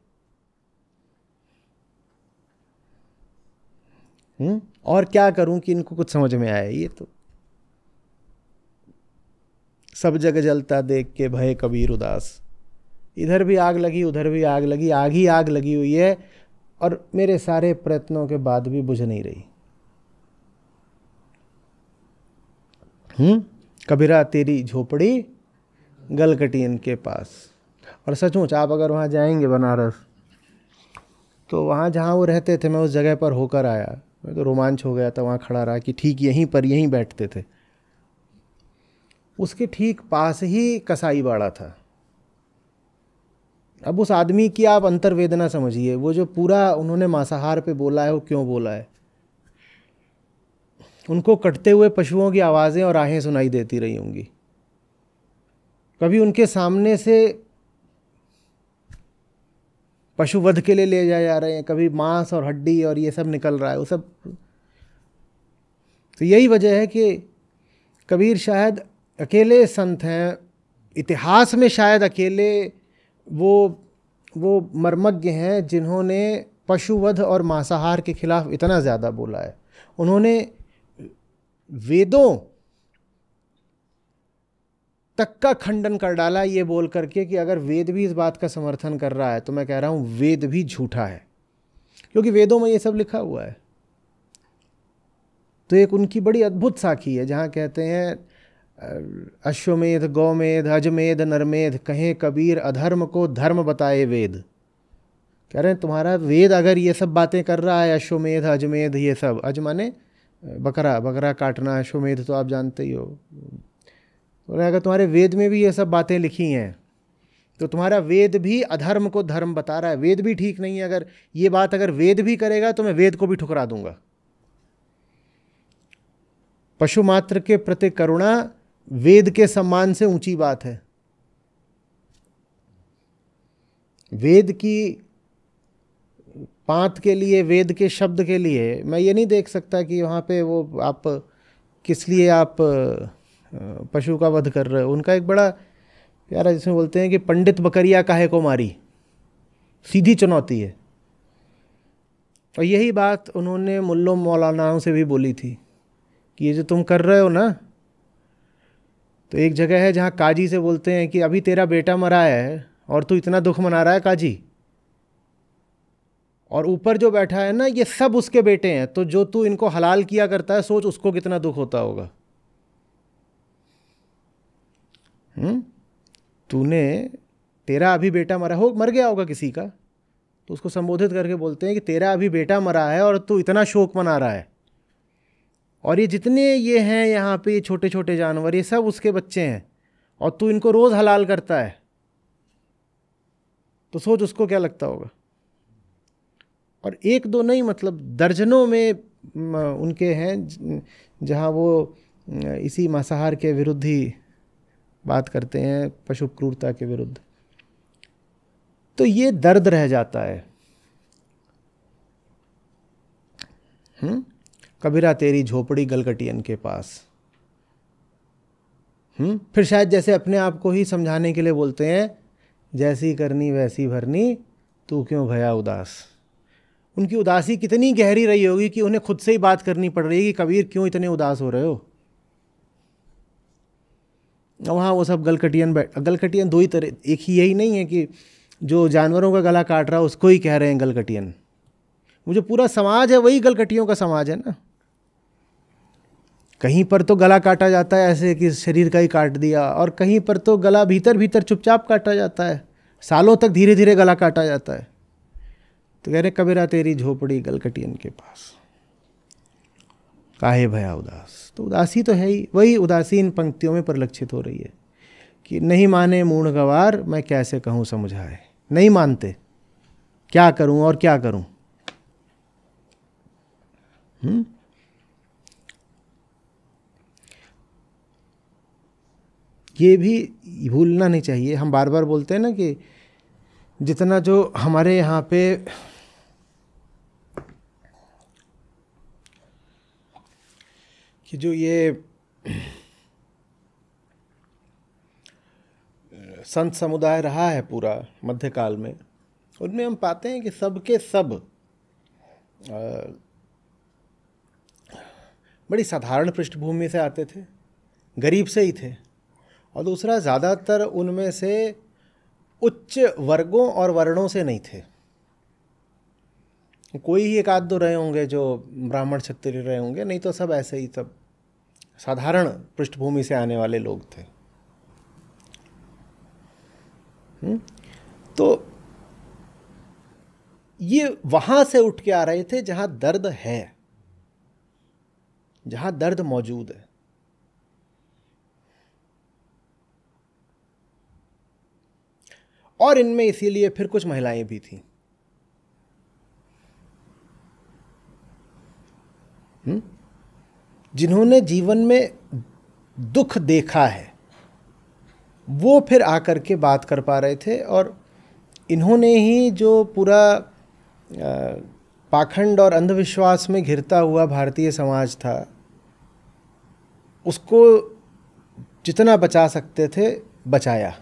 S1: और क्या करूं कि इनको कुछ समझ में आए। ये तो सब जग जलता देख के भय कबीर उदास, इधर भी आग लगी उधर भी आग लगी, आग ही आग लगी हुई है, और मेरे सारे प्रयत्नों के बाद भी बुझ नहीं रही। कबीरा तेरी झोपड़ी गलकटी इनके पास। और सचमुच आप अगर वहाँ जाएंगे बनारस, तो वहाँ जहाँ वो रहते थे, मैं उस जगह पर होकर आया, मैं तो रोमांच हो गया था वहाँ खड़ा रहा कि ठीक यहीं पर यहीं बैठते थे। उसके ठीक पास ही कसाई बाड़ा था। अब उस आदमी की आप अंतर्वेदना समझिए, वो जो पूरा उन्होंने मांसाहार पे बोला है, वो क्यों बोला है। उनको कटते हुए पशुओं की आवाज़ें और आहें सुनाई देती रही होंगी। कभी उनके सामने से पशु वध के लिए ले जाए जा रहे हैं, कभी मांस और हड्डी और ये सब निकल रहा है, वो सब। तो यही वजह है कि कबीर शायद अकेले संत हैं इतिहास में, शायद अकेले वो मर्मज्ञ हैं जिन्होंने पशुवध और मांसाहार के खिलाफ इतना ज़्यादा बोला है। उन्होंने वेदों तक का खंडन कर डाला ये बोल करके कि अगर वेद भी इस बात का समर्थन कर रहा है तो मैं कह रहा हूँ वेद भी झूठा है, क्योंकि वेदों में ये सब लिखा हुआ है। तो एक उनकी बड़ी अद्भुत साखी है जहाँ कहते हैं अश्वमेध गौमेध अजमेध नरमेध, कहें कबीर अधर्म को धर्म बताए वेद। कह रहे हैं तुम्हारा वेद अगर ये सब बातें कर रहा है, अश्वमेध अजमेध ये सब, अज माने बकरा, बकरा काटना, अश्वमेध तो आप जानते ही हो। तो अगर तुम्हारे वेद में भी ये सब बातें लिखी हैं तो तुम्हारा वेद भी अधर्म को धर्म बता रहा है। वेद भी ठीक नहीं है। अगर ये बात अगर वेद भी करेगा तो मैं वेद को भी ठुकरा दूंगा। पशु मात्र के प्रति करुणा वेद के सम्मान से ऊंची बात है। वेद की पांत के लिए, वेद के शब्द के लिए मैं ये नहीं देख सकता कि वहाँ पे वो आप किस लिए आप पशु का वध कर रहे हो। उनका एक बड़ा प्यारा, जिसमें बोलते हैं कि पंडित बकरिया काहे को मारी, सीधी चुनौती है। और यही बात उन्होंने मुल्लों मौलानाओं से भी बोली थी कि ये जो तुम कर रहे हो ना, तो एक जगह है जहाँ काजी से बोलते हैं कि अभी तेरा बेटा मरा है और तू इतना दुख मना रहा है काजी, और ऊपर जो बैठा है ना ये सब उसके बेटे हैं, तो जो तू इनको हलाल किया करता है सोच उसको कितना दुख होता होगा। तूने, तेरा अभी बेटा मर गया होगा किसी का, तो उसको संबोधित करके बोलते हैं कि तेरा अभी बेटा मरा है और तू इतना शोक मना रहा है, और ये जितने ये हैं यहाँ पे, ये छोटे छोटे जानवर, ये सब उसके बच्चे हैं, और तू इनको रोज़ हलाल करता है, तो सोच उसको क्या लगता होगा। और एक दो नहीं, मतलब दर्जनों में उनके हैं जहाँ वो इसी मांसाहार के विरुद्ध ही बात करते हैं, पशु क्रूरता के विरुद्ध। तो ये दर्द रह जाता है। कबीरा तेरी झोपड़ी गलकटियन के पास। फिर शायद जैसे अपने आप को ही समझाने के लिए बोलते हैं, जैसी करनी वैसी भरनी, तू क्यों भया उदास। उनकी उदासी कितनी गहरी रही होगी कि उन्हें खुद से ही बात करनी पड़ रही है कि कबीर क्यों इतने उदास हो रहे हो। वहाँ वो सब गलकटियन दो ही तरह, एक ही यही नहीं है कि जो जानवरों का गला काट रहा है उसको ही कह रहे हैं गलकटियन। वो जो पूरा समाज है वही गलकटियों का समाज है ना। कहीं पर तो गला काटा जाता है ऐसे कि शरीर का ही काट दिया, और कहीं पर तो गला भीतर भीतर चुपचाप काटा जाता है, सालों तक धीरे धीरे गला काटा जाता है। तो कह रहे कबीरा तेरी झोपड़ी गलकटियन के पास, काहे भया उदास। तो उदासी तो है ही, वही उदासी इन पंक्तियों में परिलक्षित हो रही है कि नहीं माने मूढ़ गवार, मैं कैसे कहूँ समझाए। नहीं मानते, क्या करूँ और क्या करूँ। ये भी भूलना नहीं चाहिए। हम बार बार बोलते हैं ना कि जितना जो हमारे यहाँ पे कि जो ये संत समुदाय रहा है पूरा मध्यकाल में, उनमें हम पाते हैं कि सबके सब बड़ी साधारण पृष्ठभूमि से आते थे, गरीब से ही थे। और दूसरा, ज़्यादातर उनमें से उच्च वर्गों और वर्णों से नहीं थे। कोई ही एक आध दो रहे होंगे जो ब्राह्मण क्षत्रिय रहे होंगे, नहीं तो सब ऐसे ही सब साधारण पृष्ठभूमि से आने वाले लोग थे। तो ये वहां से उठ के आ रहे थे जहां दर्द है, जहां दर्द मौजूद है। और इनमें इसीलिए फिर कुछ महिलाएं भी थीं। जिन्होंने जीवन में दुख देखा है, वो फिर आकर के बात कर पा रहे थे। और इन्होंने ही जो पूरा पाखंड और अंधविश्वास में घिरता हुआ भारतीय समाज था, उसको जितना बचा सकते थे बचाया।